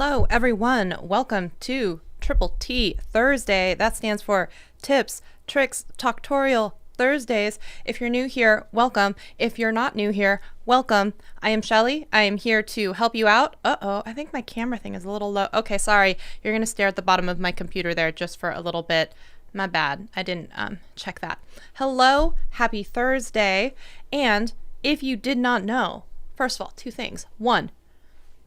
Hello, everyone. Welcome to Triple T Thursday. That stands for Tips, Tricks, Talktorial Thursdays. If you're new here, welcome. If you're not new here, welcome. I am Shelly. I am here to help you out. Uh-oh, I think my camera thing is a little low. Okay, sorry. You're going to stare at the bottom of my computer there just for a little bit. My bad. I didn't check that. Hello, happy Thursday. And if you did not know, first of all, two things. One,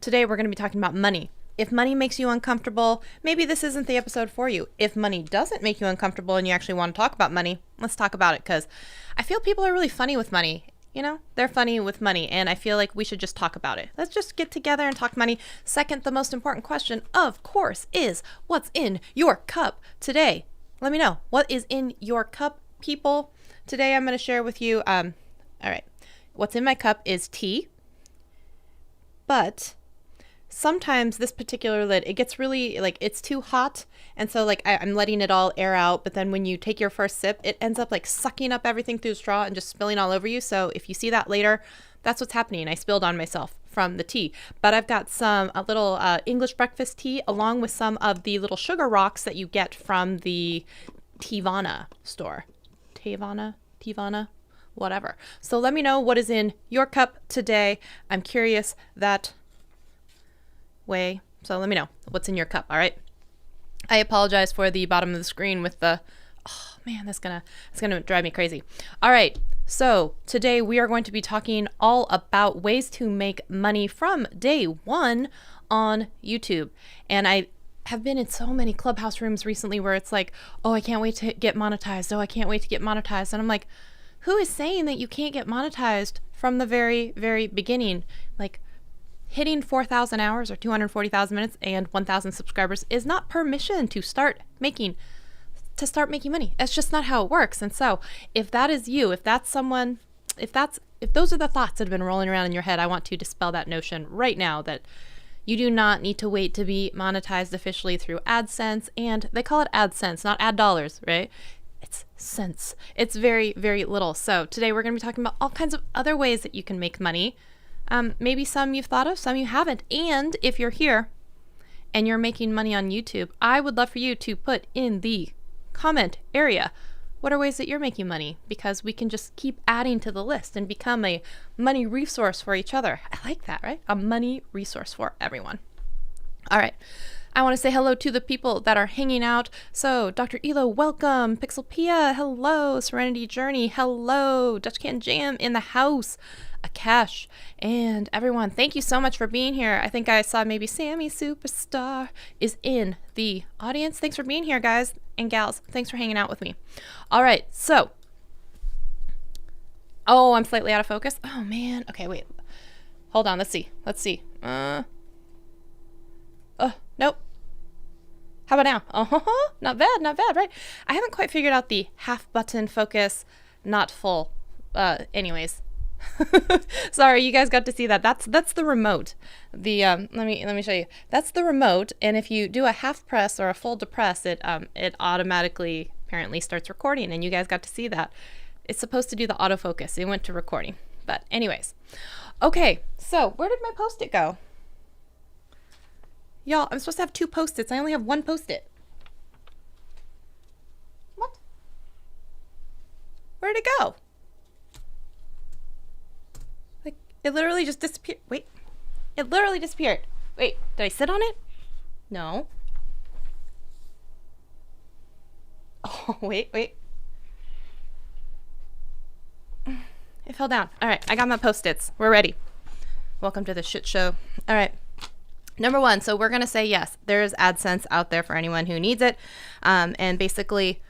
today we're going to be talking about money. If money makes you uncomfortable, maybe this isn't the episode for you. If money doesn't make you uncomfortable and you actually want to talk about money, let's talk about it, because I feel people are really funny with money. You know, they're funny with money, and I feel like we should just talk about it. Let's just get together and talk money. Second, the most important question, of course, is what's in your cup today? Let me know. What is in your cup, people? Today I'm going to share with you, all right, what's in my cup is tea, but sometimes this particular lid, it gets really, like, it's too hot, and so, like, I'm letting it all air out, but then when you take your first sip, it ends up, like, sucking up everything through the straw and just spilling all over you. So if you see that later, that's what's happening. I spilled on myself from the tea. But I've got a little English breakfast tea, along with some of the little sugar rocks that you get from the Teavana store. Teavana, whatever. So let me know what is in your cup today. I'm curious that way. So let me know what's in your cup. All right. I apologize for the bottom of the screen with the, oh man, it's gonna drive me crazy. All right. So today we are going to be talking all about ways to make money from day one on YouTube. And I have been in so many Clubhouse rooms recently where it's like, oh, I can't wait to get monetized. Oh, I can't wait to get monetized. And I'm like, who is saying that you can't get monetized from the very, very beginning? Like, hitting 4,000 hours or 240,000 minutes and 1,000 subscribers is not permission to start making money. That's just not how it works. And so if that is you, if those are the thoughts that have been rolling around in your head, I want to dispel that notion right now that you do not need to wait to be monetized officially through AdSense. And they call it AdSense, not ad dollars, right? It's cents. It's very, very little. So today we're going to be talking about all kinds of other ways that you can make money. Maybe some you've thought of, some you haven't. And if you're here and you're making money on YouTube, I would love for you to put in the comment area what are ways that you're making money, because we can just keep adding to the list and become a money resource for each other. I like that, right? A money resource for everyone. All right. I want to say hello to the people that are hanging out. So Dr. Elo, welcome. Pixelpia, hello. Serenity Journey, hello. Dutch Can Jam in the house. Akash, and everyone, thank you so much for being here. I think I saw maybe Sammy Superstar is in the audience. Thanks for being here, guys and gals. Thanks for hanging out with me. All right, so, oh, I'm slightly out of focus. Oh man. Okay, wait. Hold on. Let's see. Nope. How about now? Oh, not bad, right? I haven't quite figured out the half button focus, not full. Anyways. Sorry, you guys got to see that. That's the remote. The let me show you. That's the remote, and if you do a half press or a full depress, it automatically apparently starts recording, and you guys got to see that. It's supposed to do the autofocus. It went to recording. But anyways. Okay, so where did my Post-it go? Y'all, I'm supposed to have 2 Post-its. I only have 1 Post-it. What? Where'd it go? It literally just disappeared. Wait. It literally disappeared. Wait, did I sit on it? No. Oh, wait. It fell down. All right, I got my Post-its. We're ready. Welcome to the shit show. All right. Number 1, so we're going to say yes, there's AdSense out there for anyone who needs it. And basically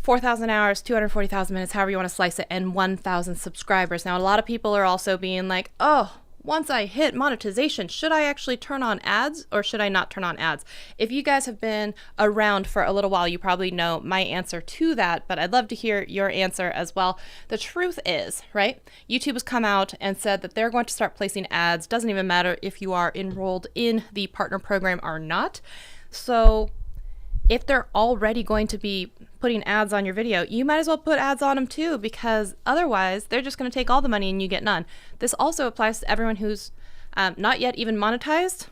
4,000 hours, 240,000 minutes, however you want to slice it, and 1,000 subscribers. Now, a lot of people are also being like, oh, once I hit monetization, should I actually turn on ads or should I not turn on ads? If you guys have been around for a little while, you probably know my answer to that, but I'd love to hear your answer as well. The truth is, right, YouTube has come out and said that they're going to start placing ads. Doesn't even matter if you are enrolled in the partner program or not. So if they're already going to be putting ads on your video, you might as well put ads on them too, because otherwise they're just going to take all the money and you get none. This also applies to everyone who's not yet even monetized.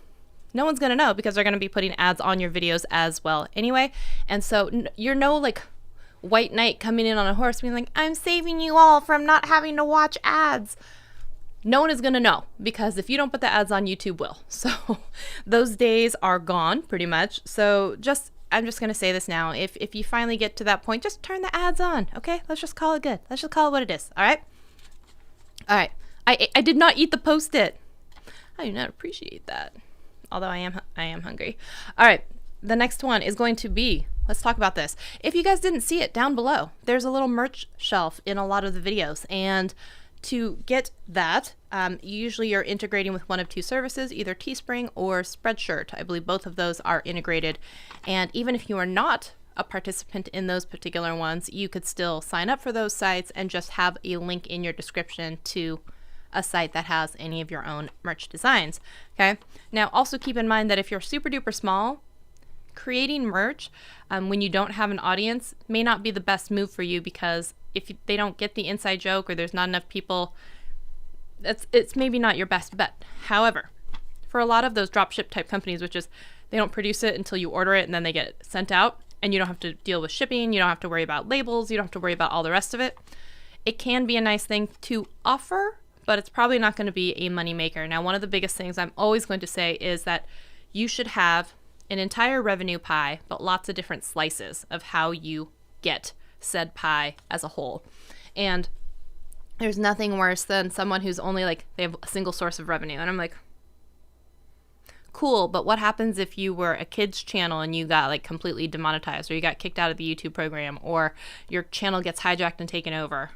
No one's going to know because they're going to be putting ads on your videos as well anyway. And so you're no like white knight coming in on a horse being like, I'm saving you all from not having to watch ads. No one is going to know because if you don't put the ads on, YouTube will. So those days are gone pretty much. So I'm just going to say this now. If you finally get to that point, just turn the ads on. Okay. Let's just call it good. Let's just call it what it is. All right. All right. I did not eat the Post-it. I do not appreciate that. Although I am hungry. All right. The next one is going to be, let's talk about this. If you guys didn't see it down below, there's a little merch shelf in a lot of the videos. And to get that, usually you're integrating with one of two services, either Teespring or Spreadshirt. I believe both of those are integrated. And even if you are not a participant in those particular ones, you could still sign up for those sites and just have a link in your description to a site that has any of your own merch designs. Okay. Now also keep in mind that if you're super duper small, creating merch when you don't have an audience may not be the best move for you, because if they don't get the inside joke or there's not enough people, it's maybe not your best bet. However, for a lot of those dropship type companies, which is they don't produce it until you order it and then they get it sent out, and you don't have to deal with shipping, you don't have to worry about labels, you don't have to worry about all the rest of it. It can be a nice thing to offer, but it's probably not going to be a money maker. Now, one of the biggest things I'm always going to say is that you should have an entire revenue pie, but lots of different slices of how you get said pie as a whole. And there's nothing worse than someone who's only like, they have a single source of revenue. And I'm like, cool, but what happens if you were a kids channel and you got like completely demonetized, or you got kicked out of the YouTube program, or your channel gets hijacked and taken over?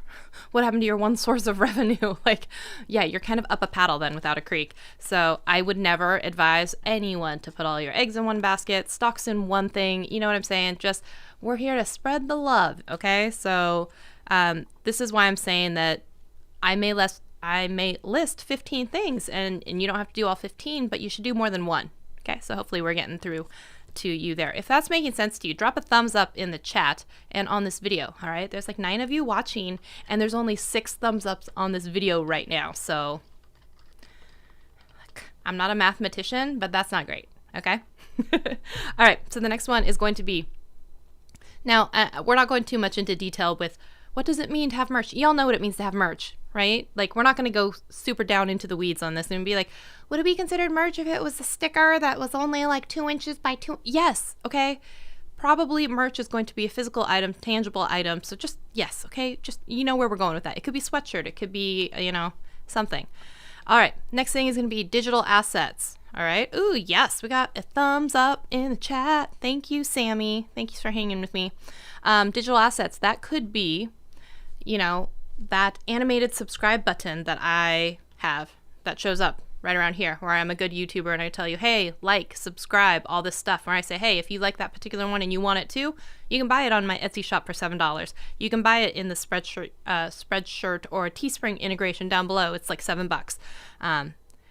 What happened to your one source of revenue? Like, yeah, you're kind of up a paddle then without a creek. So I would never advise anyone to put all your eggs in one basket, stocks in one thing. You know what I'm saying? Just, we're here to spread the love. Okay. So this is why I'm saying that I may list 15 things, and you don't have to do all 15, but you should do more than one. Okay, so hopefully we're getting through to you there. If that's making sense to you, drop a thumbs up in the chat and on this video. All right, there's like 9 of you watching, and there's only 6 thumbs ups on this video right now. So I'm not a mathematician, but that's not great. Okay. All right, so the next one is going to be, now we're not going too much into detail with what does it mean to have merch. Y'all know what it means to have merch, right? Like, we're not going to go super down into the weeds on this and be like, would it be considered merch if it was a sticker that was only like 2 inches by 2? Yes. Okay. Probably merch is going to be a physical item, tangible item. So just, yes. Okay. Just, you know where we're going with that. It could be sweatshirt. It could be, you know, something. All right. Next thing is going to be digital assets. All right. Ooh, yes. We got a thumbs up in the chat. Thank you, Sammy. Thank you for hanging with me. Digital assets. That could be, you know, that animated subscribe button that I have that shows up right around here, where I'm a good YouTuber and I tell you, hey, like, subscribe, all this stuff, where I say, hey, if you like that particular one and you want it too, you can buy it on my Etsy shop for $7. You can buy it in the Spreadshirt or Teespring integration down below. It's like $7,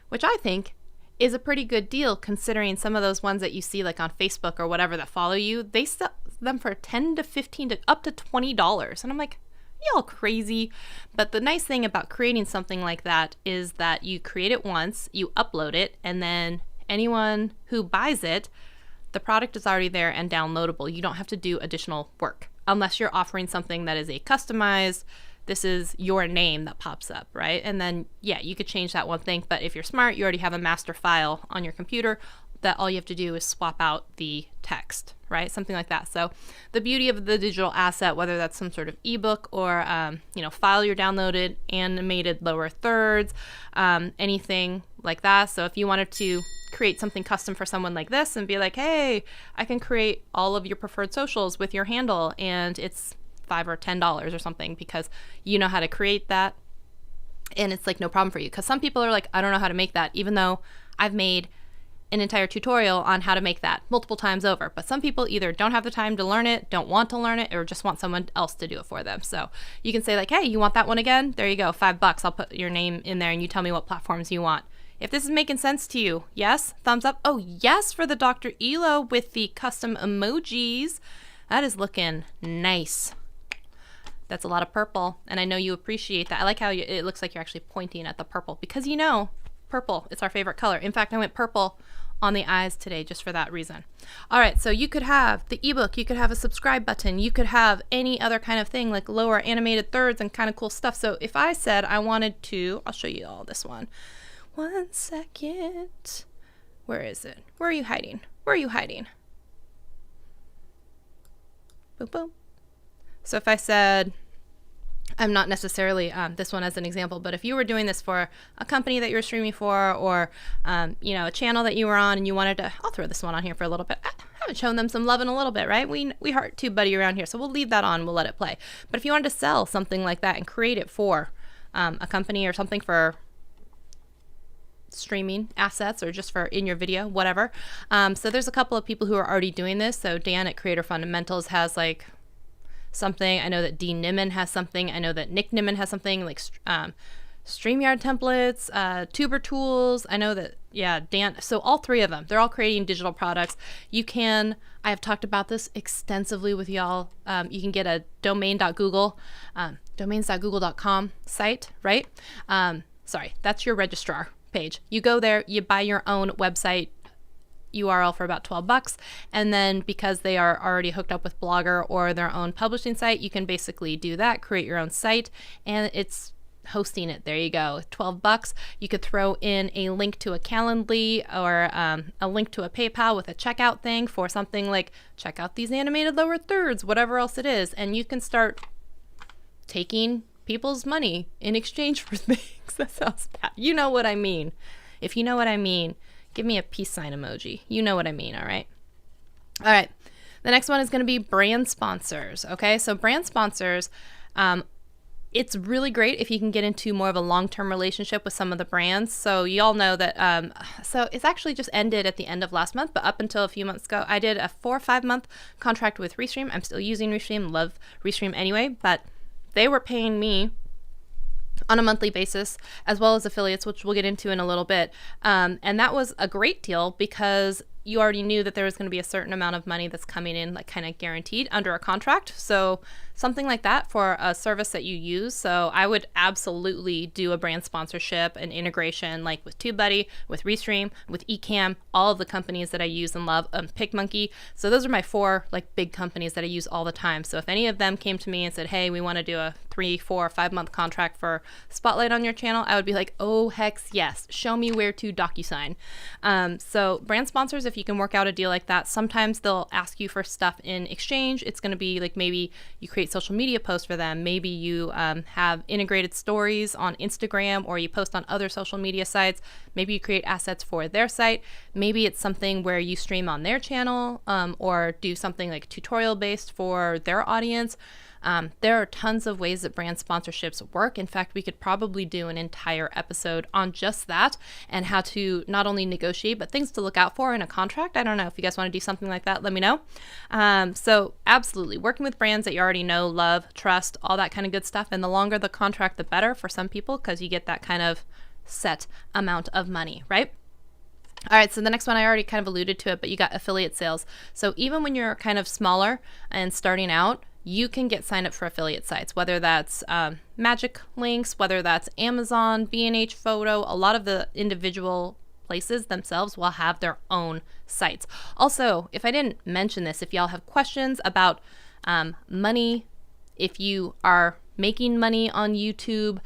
which I think is a pretty good deal, considering some of those ones that you see like on Facebook or whatever that follow you, they sell them for $10 to $15 to up to $20. And I'm like, y'all crazy. But the nice thing about creating something like that is that you create it once, you upload it, and then anyone who buys it, the product is already there and downloadable. You don't have to do additional work unless you're offering something that is a customized, this is your name that pops up, right? And then, yeah, you could change that one thing. But if you're smart, you already have a master file on your computer that all you have to do is swap out the text, right? Something like that. So the beauty of the digital asset, whether that's some sort of ebook or, you know, file you're downloaded, animated lower thirds, anything like that. So if you wanted to create something custom for someone like this and be like, hey, I can create all of your preferred socials with your handle, and it's $5 or $10 or something because you know how to create that, and it's like no problem for you. Because some people are like, I don't know how to make that, even though I've made an entire tutorial on how to make that multiple times over. But some people either don't have the time to learn it, don't want to learn it, or just want someone else to do it for them. So you can say like, hey, you want that one again? There you go, $5. I'll put your name in there and you tell me what platforms you want. If this is making sense to you, yes, thumbs up. Oh, yes, for the Dr. Elo with the custom emojis. That is looking nice. That's a lot of purple, and I know you appreciate that. I like how it looks like you're actually pointing at the purple, because you know, purple, it's our favorite color. In fact, I went purple on the eyes today just for that reason. All right, so you could have the ebook, you could have a subscribe button, you could have any other kind of thing like lower animated thirds and kind of cool stuff. So if I said I wanted to, I'll show you all this one. 1 second. Where is it? Where are you hiding? Where are you hiding? Boom, boom. So if I said, I'm not necessarily this one as an example, but if you were doing this for a company that you're streaming for, or you know, a channel that you were on and you wanted to, I'll throw this one on here for a little bit. I haven't shown them some love in a little bit, right? We heart TubeBuddy around here, so we'll leave that on. We'll let it play. But if you wanted to sell something like that and create it for a company or something for streaming assets or just for in your video, whatever. So there's a couple of people who are already doing this. So Dan at Creator Fundamentals has like something. I know that Dean Nimmin has something. I know that Nick Nimmin has something like StreamYard templates, Tuber tools. I know that, yeah, Dan. So all three of them, they're all creating digital products. You can, I have talked about this extensively with y'all. You can get a domain.google, domains.google.com site, right? Sorry, that's your registrar page. You go there, you buy your own website URL for about $12, and then because they are already hooked up with Blogger or their own publishing site, you can basically do that, create your own site, and it's hosting it. There you go, $12. You could throw in a link to a Calendly or a link to a PayPal with a checkout thing for something like check out these animated lower thirds, whatever else it is, and you can start taking people's money in exchange for things. That sounds bad. You know what I mean. If you know what I mean, give me a peace sign emoji. You know what I mean, all right? All right. The next one is going to be brand sponsors, okay? So brand sponsors, it's really great if you can get into more of a long-term relationship with some of the brands. So you all know that, so it's actually just ended at the end of last month, but up until a few months ago, I did a 4 or 5 month contract with Restream. I'm still using Restream, love Restream anyway, but they were paying me on a monthly basis, as well as affiliates, which we'll get into in a little bit. And that was a great deal because you already knew that there was going to be a certain amount of money that's coming in, like kind of guaranteed under a contract. So something like that for a service that you use. So I would absolutely do a brand sponsorship and integration, like with TubeBuddy, with Restream, with Ecamm, all of the companies that I use and love, PicMonkey. So those are my 4 like big companies that I use all the time. So if any of them came to me and said, hey, we want to do a 3, 4, 5 month contract for Spotlight on your channel, I would be like, oh, heck yes, show me where to DocuSign. So brand sponsors, if you can work out a deal like that, sometimes they'll ask you for stuff in exchange. It's going to be like maybe you create social media posts for them. Maybe you have integrated stories on Instagram, or you post on other social media sites. Maybe you create assets for their site. Maybe it's something where you stream on their channel, or do something like tutorial based for their audience. There are tons of ways that brand sponsorships work. In fact, we could probably do an entire episode on just that and how to not only negotiate, but things to look out for in a contract. I don't know if you guys want to do something like that, let me know. So absolutely working with brands that you already know, love, trust, all that kind of good stuff. And the longer the contract, the better for some people, because you get that kind of set amount of money, right? All right, so the next one, I already kind of alluded to it, but you got affiliate sales. So even when you're kind of smaller and starting out, you can get signed up for affiliate sites, whether that's Magic Links, whether that's Amazon, B&H Photo. A lot of the individual places themselves will have their own sites. Also, if I didn't mention this, if y'all have questions about money, if you are making money on YouTube,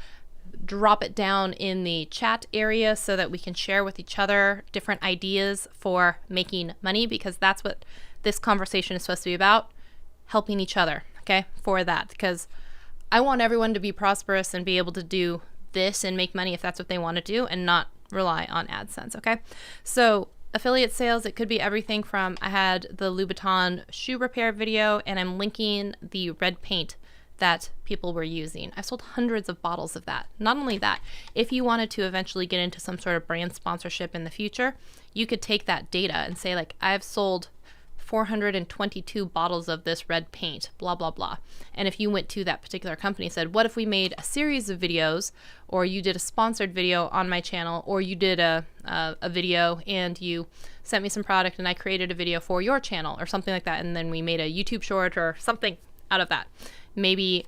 drop it down in the chat area so that we can share with each other different ideas for making money, because that's what this conversation is supposed to be about. Helping each other, okay, for that, because I want everyone to be prosperous and be able to do this and make money if that's what they want to do, and not rely on AdSense, okay? So affiliate sales, it could be everything from, I had the Louboutin shoe repair video, and I'm linking the red paint that people were using. I've sold hundreds of bottles of that. Not only that, if you wanted to eventually get into some sort of brand sponsorship in the future, you could take that data and say, like, I've sold 422 bottles of this red paint, blah, blah, blah. And if you went to that particular company and said, what if we made a series of videos, or you did a sponsored video on my channel, or you did a video and you sent me some product and I created a video for your channel or something like that, and then we made a YouTube short or something out of that. Maybe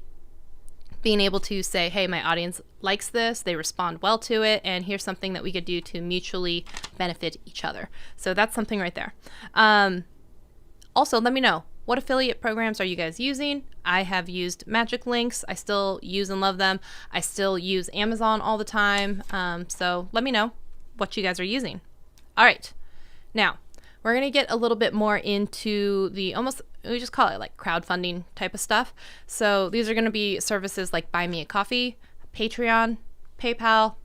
being able to say, hey, my audience likes this, they respond well to it, and here's something that we could do to mutually benefit each other. So that's something right there. Also, let me know, what affiliate programs are you guys using? I have used Magic Links. I still use and love them. I still use Amazon all the time. So let me know what you guys are using. All right. Now, we're going to get a little bit more into the we just call it like crowdfunding type of stuff. So these are going to be services like Buy Me a Coffee, Patreon, PayPal,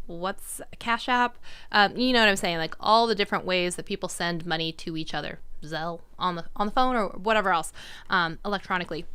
what's a Cash App? You know what I'm saying? Like all the different ways that people send money to each other. Zelle on the phone or whatever else, electronically.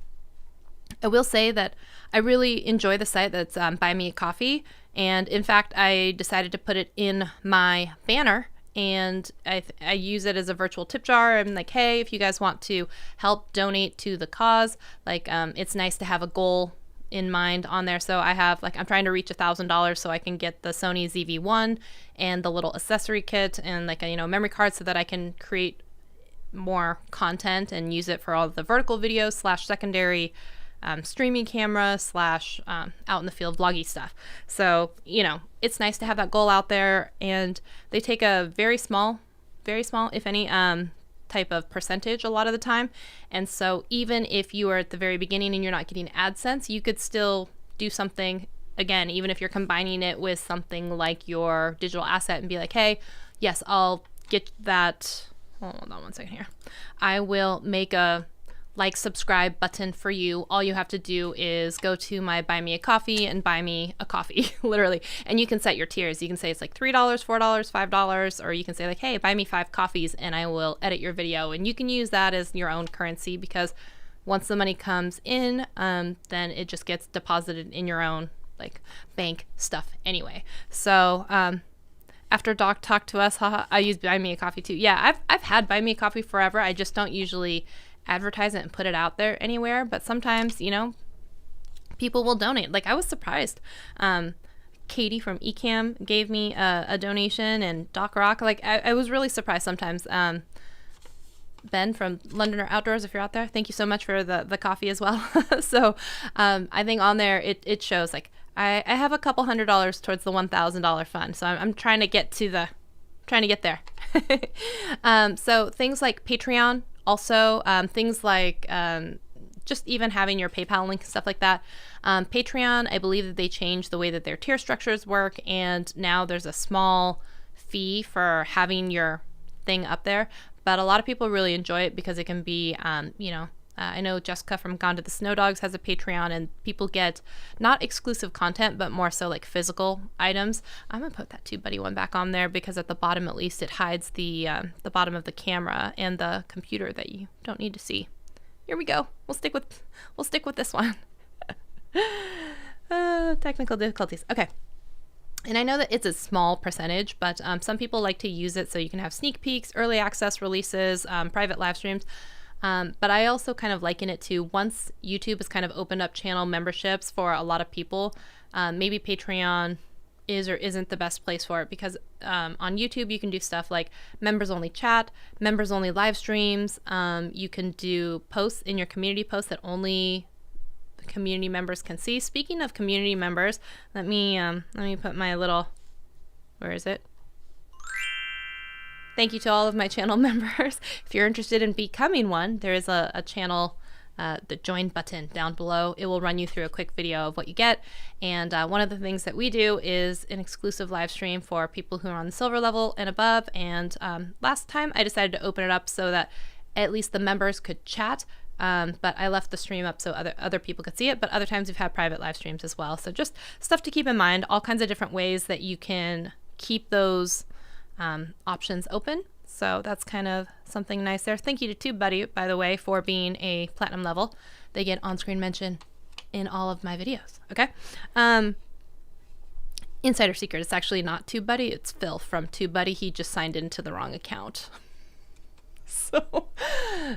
I will say that I really enjoy the site that's Buy Me a Coffee. And in fact, I decided to put it in my banner, and I use it as a virtual tip jar. I'm like, hey, if you guys want to help donate to the cause, like it's nice to have a goal in mind on there. So I have I'm trying to reach $1,000 so I can get the Sony ZV-1 and the little accessory kit and memory card so that I can create more content and use it for all the vertical videos / secondary streaming camera / out in the field vloggy stuff. So it's nice to have that goal out there, and they take a very small if any type of percentage a lot of the time. And so even if you are at the very beginning and you're not getting AdSense, you could still do something, again, even if you're combining it with something like your digital asset and be like, hey, yes, I'll get that. Hold on one second here. I will make a subscribe button for you. All you have to do is go to my Buy Me a Coffee and buy me a coffee, literally. And you can set your tiers. You can say it's like $3, $4, $5, or you can say like, hey, buy me 5 coffees and I will edit your video. And you can use that as your own currency, because once the money comes in, then it just gets deposited in your own bank stuff anyway. So, after Doc talked to us, I use Buy Me a Coffee too. Yeah, I've had Buy Me a Coffee forever. I just don't usually advertise it and put it out there anywhere. But sometimes, people will donate. I was surprised. Katie from Ecamm gave me a donation, and Doc Rock. I was really surprised sometimes. Ben from Londoner Outdoors, if you're out there, thank you so much for the coffee as well. So I think on there it shows I have a couple $100 towards the $1,000 fund. So I'm trying to get there. So things like Patreon, also things like just even having your PayPal link and stuff like that. Patreon, I believe that they changed the way that their tier structures work, and now there's a small fee for having your thing up there. But a lot of people really enjoy it because it can be, I know Jessica from Gone to the Snow Dogs has a Patreon, and people get not exclusive content, but more so physical items. I'm going to put that TubeBuddy one back on there because at the bottom, at least, it hides the bottom of the camera and the computer that you don't need to see. Here we go. We'll stick with this one. Technical difficulties. Okay. And I know that it's a small percentage, but some people like to use it so you can have sneak peeks, early access releases, private live streams. But I also kind of liken it to, once YouTube has kind of opened up channel memberships for a lot of people, maybe Patreon is or isn't the best place for it, because on YouTube you can do stuff like members only chat, members only live streams. You can do posts in your community posts that only community members can see. Speaking of community members, let me put my little, where is it? Thank you to all of my channel members. If you're interested in becoming one, there is a channel, the join button down below. It will run you through a quick video of what you get. And one of the things that we do is an exclusive live stream for people who are on the silver level and above. And last time I decided to open it up so that at least the members could chat. But I left the stream up so other people could see it. But other times we've had private live streams as well. So just stuff to keep in mind, all kinds of different ways that you can keep those options open. So that's kind of something nice there. Thank you to TubeBuddy, by the way, for being a platinum level. They get on-screen mention in all of my videos. Okay. Insider secret, it's actually not TubeBuddy, it's Phil from TubeBuddy. He just signed into the wrong account. So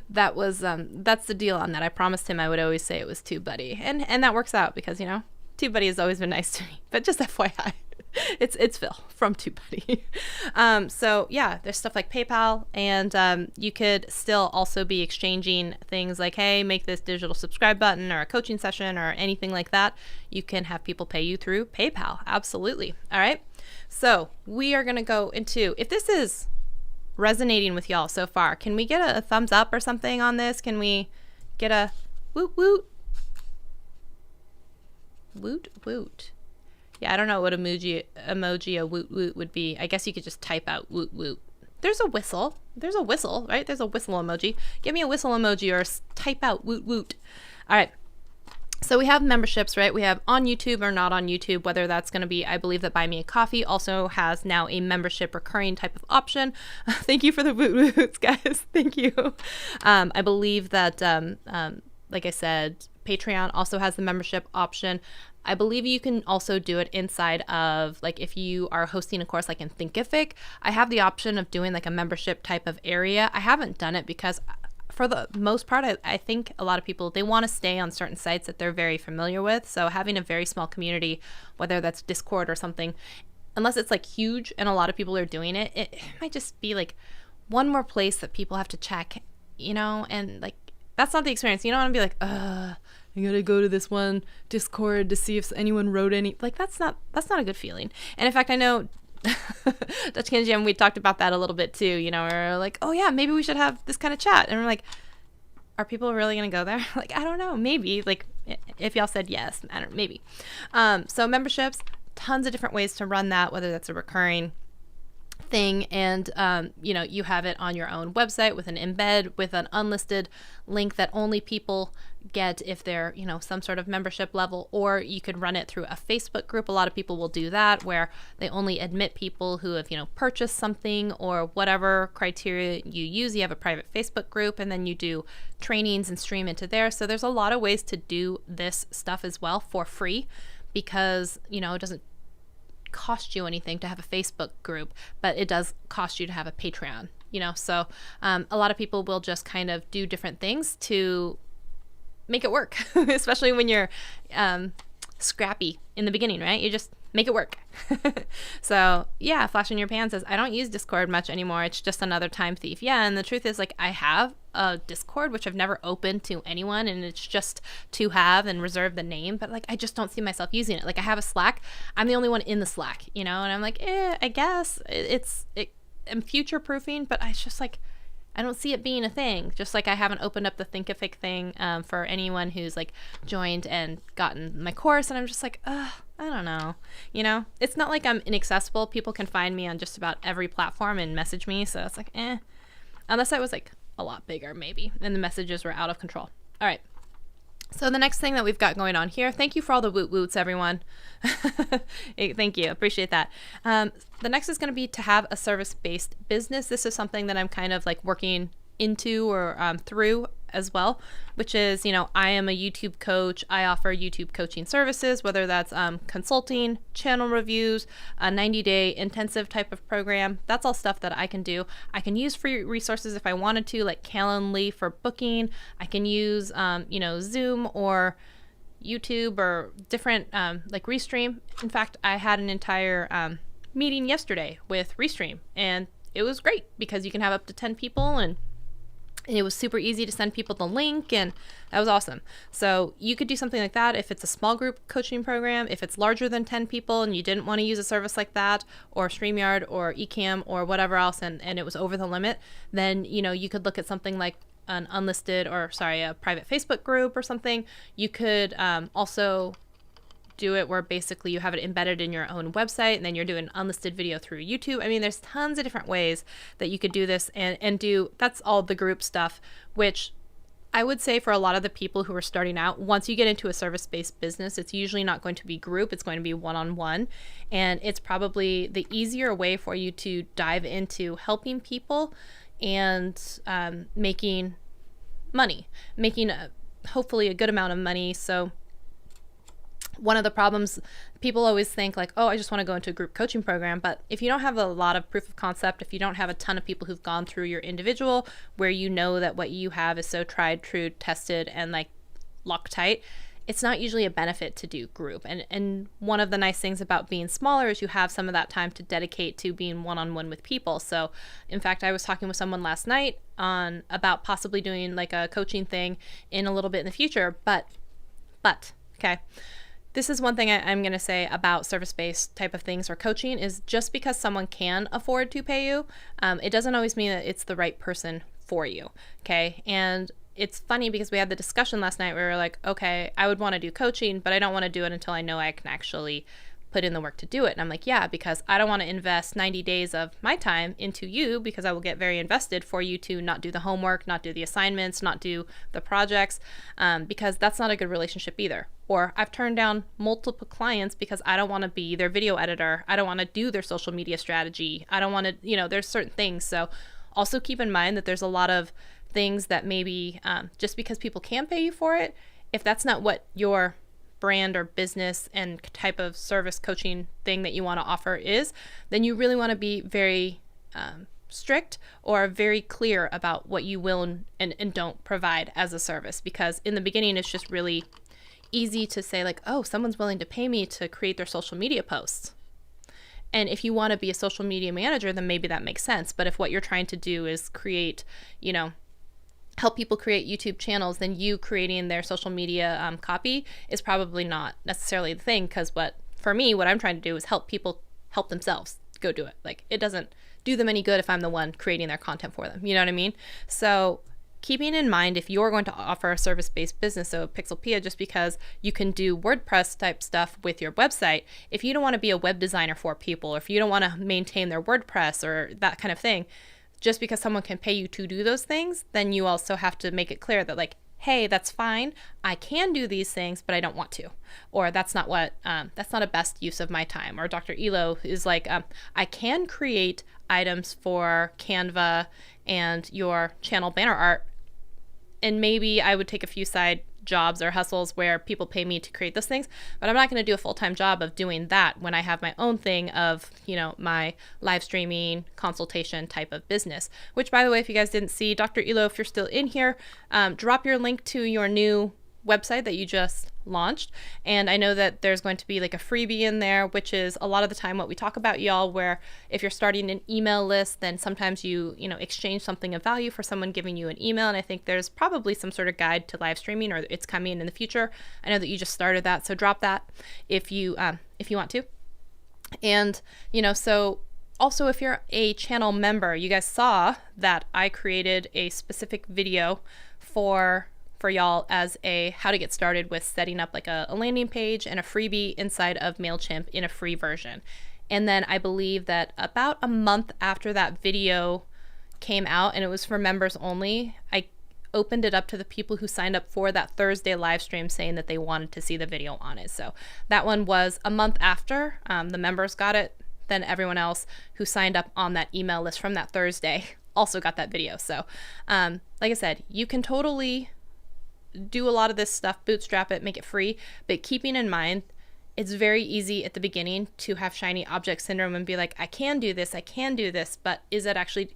that was that's the deal on that. I promised him I would always say it was TubeBuddy, and that works out because TubeBuddy has always been nice to me. But just FYI. It's Phil from TubeBuddy. So yeah, there's stuff like PayPal, and you could still also be exchanging things like, hey, make this digital subscribe button or a coaching session or anything like that. You can have people pay you through PayPal. Absolutely. All right. So we are going to go into, if this is resonating with y'all so far, can we get a thumbs up or something on this? Can we get a woot woot? Woot woot. Yeah, I don't know what emoji a woot woot would be. I guess you could just type out woot woot. There's a whistle. There's a whistle, right? There's a whistle emoji. Give me a whistle emoji or type out woot woot. All right. So we have memberships, right? We have on YouTube or not on YouTube, whether that's going to be, I believe that Buy Me a Coffee also has now a membership recurring type of option. Thank you for the woot woots, guys. Thank you. I believe that, like I said, Patreon also has the membership option. I believe you can also do it inside of, like, if you are hosting a course like in Thinkific, I have the option of doing like a membership type of area. I haven't done it because for the most part, I think a lot of people, they want to stay on certain sites that they're very familiar with. So having a very small community, whether that's Discord or something, unless it's like huge and a lot of people are doing it, it might just be like one more place that people have to check, you know, and like, that's not the experience. You don't want to be like, I gotta go to this one Discord to see if anyone wrote any, like, that's not a good feeling. And in fact, I know Dutch Candy Jam, we talked about that a little bit too, you know, we're like, oh yeah, maybe we should have this kind of chat. And we're like, are people really gonna go there? Like, I don't know, maybe, like, if y'all said yes, I don't, maybe. So memberships, tons of different ways to run that, whether that's a recurring thing, and you know, you have it on your own website with an embed with an unlisted link that only people get if they're, you know, some sort of membership level, or you could run it through a Facebook group. A lot of people will do that, where they only admit people who have, you know, purchased something or whatever criteria you use. You have a private Facebook group, and then you do trainings and stream into there. So there's a lot of ways to do this stuff as well for free, because, you know, it doesn't cost you anything to have a Facebook group, but it does cost you to have a Patreon, you know. So a lot of people will just kind of do different things to make it work, especially when you're scrappy in the beginning, right? You just make it work. So yeah, Flash in Your Pan says, I don't use Discord much anymore. It's just another time thief. Yeah, and the truth is, like, I have a Discord, which I've never opened to anyone, and it's just to have and reserve the name, but like, I just don't see myself using it. Like, I have a Slack. I'm the only one in the Slack, you know, and I'm like, I guess I'm future proofing, but I just like, I don't see it being a thing. Just like I haven't opened up the Thinkific thing for anyone who's like joined and gotten my course, and I'm just like, I don't know. You know, it's not like I'm inaccessible. People can find me on just about every platform and message me, so it's like, unless I was like a lot bigger maybe, and the messages were out of control. All right. So the next thing that we've got going on here, thank you for all the woot woots, everyone. Thank you. Appreciate that. The next is going to be to have a service-based business. This is something that I'm kind of like working into or through as well, which is, you know, I am a YouTube coach. I offer YouTube coaching services, whether that's consulting, channel reviews, a 90-day intensive type of program. That's all stuff that I can do. I can use free resources if I wanted to, like Calendly for booking. I can use, you know, Zoom or YouTube or different, like Restream. In fact, I had an entire meeting yesterday with Restream, and it was great because you can have up to 10 people, and it was super easy to send people the link, and that was awesome. So you could do something like that if it's a small group coaching program. If it's larger than 10 people and you didn't want to use a service like that, or StreamYard or Ecamm or whatever else, and it was over the limit, then, you know, you could look at something like an unlisted, or sorry, a private Facebook group or something. You could also do it where basically you have it embedded in your own website, and then you're doing unlisted video through YouTube. I mean, there's tons of different ways that you could do this and do, that's all the group stuff, which I would say for a lot of the people who are starting out, once you get into a service-based business, it's usually not going to be group, it's going to be one-on-one, and it's probably the easier way for you to dive into helping people and making money, hopefully a good amount of money. So one of the problems, people always think like, oh, I just want to go into a group coaching program. But if you don't have a lot of proof of concept, if you don't have a ton of people who've gone through your individual, where you know that what you have is so tried, true, tested, and like Loctite, it's not usually a benefit to do group. And one of the nice things about being smaller is you have some of that time to dedicate to being one-on-one with people. So in fact, I was talking with someone last night on about possibly doing like a coaching thing in a little bit in the future. But okay, this is one thing I'm going to say about service-based type of things or coaching is just because someone can afford to pay you, it doesn't always mean that it's the right person for you. Okay. And it's funny because we had the discussion last night where we were like, okay, I would want to do coaching, but I don't want to do it until I know I can actually put in the work to do it. And I'm like, yeah, because I don't want to invest 90 days of my time into you because I will get very invested for you to not do the homework, not do the assignments, not do the projects, because that's not a good relationship either. Or I've turned down multiple clients because I don't want to be their video editor. I don't want to do their social media strategy. I don't want to, there's certain things. So also keep in mind that there's a lot of things that maybe just because people can pay you for it, if that's not what your brand or business and type of service coaching thing that you want to offer is, then you really want to be very strict or very clear about what you will and don't provide as a service. Because in the beginning, it's just really easy to say like, oh, someone's willing to pay me to create their social media posts. And if you want to be a social media manager, then maybe that makes sense. But if what you're trying to do is create, help people create YouTube channels, then you creating their social media copy is probably not necessarily the thing. Because for me, what I'm trying to do is help people help themselves go do it. Like, it doesn't do them any good if I'm the one creating their content for them. You know what I mean? So keeping in mind, if you're going to offer a service-based business, so Pixelpia, just because you can do WordPress type stuff with your website, if you don't want to be a web designer for people, or if you don't want to maintain their WordPress or that kind of thing, just because someone can pay you to do those things, then you also have to make it clear that like, hey, that's fine. I can do these things, but I don't want to. Or that's not a best use of my time. Or Dr. Elo is like, I can create items for Canva and your channel banner art. And maybe I would take a few side jobs or hustles where people pay me to create those things, but I'm not going to do a full-time job of doing that when I have my own thing of, my live streaming consultation type of business, which, by the way, if you guys didn't see, Dr. Elo, if you're still in here, drop your link to your new website that you just launched. And I know that there's going to be like a freebie in there, which is a lot of the time what we talk about, y'all, where if you're starting an email list, then sometimes you exchange something of value for someone giving you an email. And I think there's probably some sort of guide to live streaming, or it's coming in the future. I know that you just started that, so drop that if you want to. And so also, if you're a channel member, you guys saw that I created a specific video for y'all as a how to get started with setting up like a landing page and a freebie inside of MailChimp in a free version. And then I believe that about a month after that video came out, and it was for members only, I opened it up to the people who signed up for that Thursday live stream saying that they wanted to see the video on it. So that one was a month after the members got it. Then everyone else who signed up on that email list from that Thursday also got that video. So like I said, you can totally do a lot of this stuff, bootstrap it, make it free, but keeping in mind, it's very easy at the beginning to have shiny object syndrome and be like, I can do this, but is it actually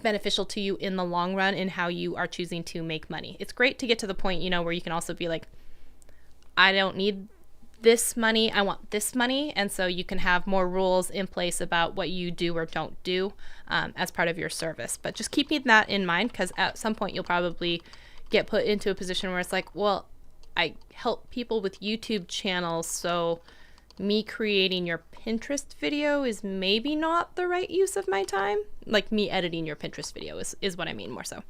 beneficial to you in the long run in how you are choosing to make money? It's great to get to the point, where you can also be like, I don't need this money, I want this money. And so you can have more rules in place about what you do or don't do as part of your service. But just keeping that in mind, because at some point you'll probably get put into a position where it's like, well, I help people with YouTube channels, so me creating your Pinterest video is maybe not the right use of my time. Like me editing your Pinterest video is what I mean more so.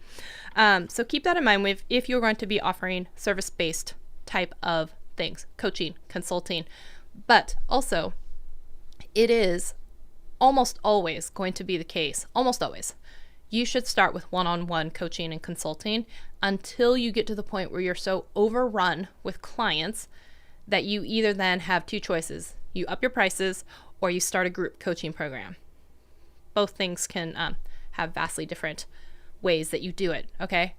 So keep that in mind if you're going to be offering service-based type of things, coaching, consulting. But also, it is almost always going to be the case, almost always, you should start with one-on-one coaching and consulting until you get to the point where you're so overrun with clients that you either then have two choices. You up your prices or you start a group coaching program. Both things can have vastly different ways that you do it, okay?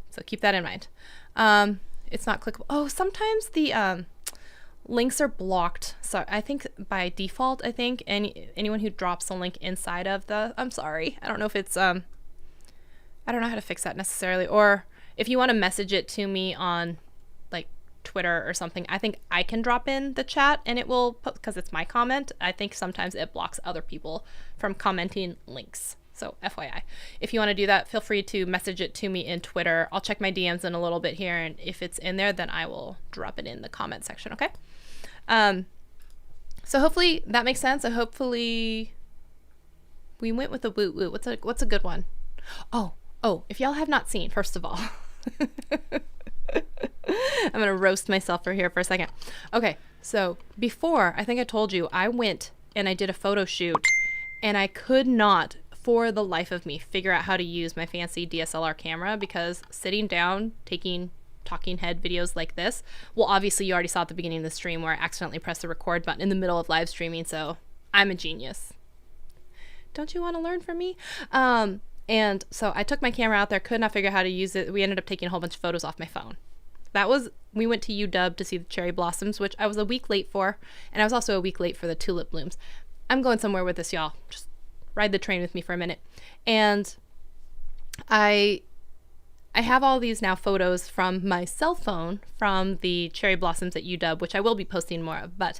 So keep that in mind. It's not clickable. Oh, sometimes the links are blocked. So I think by default, anyone who drops a link inside of I'm sorry. I don't know if it's, I don't know how to fix that necessarily. Or if you want to message it to me on like Twitter or something, I think I can drop in the chat and it will, because it's my comment, I think sometimes it blocks other people from commenting links. So FYI, if you want to do that, feel free to message it to me in Twitter. I'll check my DMs in a little bit here, and if it's in there, then I will drop it in the comment section, okay? So hopefully that makes sense. So hopefully we went with a woot woot. What's a good one? Oh, if y'all have not seen, first of all, I'm going to roast myself for here for a second. Okay, so before, I think I told you, I went and I did a photo shoot, and I could not, for the life of me, figure out how to use my fancy DSLR camera, because sitting down, taking talking head videos like this, well, obviously you already saw at the beginning of the stream where I accidentally pressed the record button in the middle of live streaming, so I'm a genius. Don't you want to learn from me? And so I took my camera out there, could not figure out how to use it. We ended up taking a whole bunch of photos off my phone. We went to UW to see the cherry blossoms, which I was a week late for, and I was also a week late for the tulip blooms. I'm going somewhere with this, y'all. Just ride the train with me for a minute. And I have all these now photos from my cell phone from the cherry blossoms at UW, which I will be posting more of. But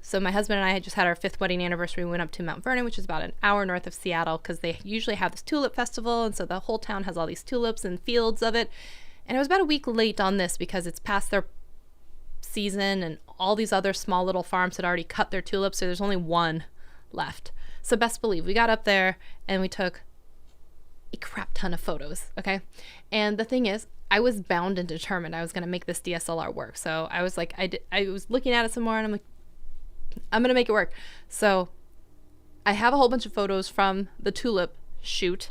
so my husband and I had just had our 5th wedding anniversary. We went up to Mount Vernon, which is about an hour north of Seattle, because they usually have this tulip festival. And so the whole town has all these tulips and fields of it. And I was about a week late on this because it's past their season, and all these other small little farms had already cut their tulips. So there's only one left. So best believe we got up there and we took a crap ton of photos, okay? And the thing is, I was bound and determined I was going to make this DSLR work. So I was like, I was looking at it some more, and I'm like, I'm going to make it work. So I have a whole bunch of photos from the tulip shoot,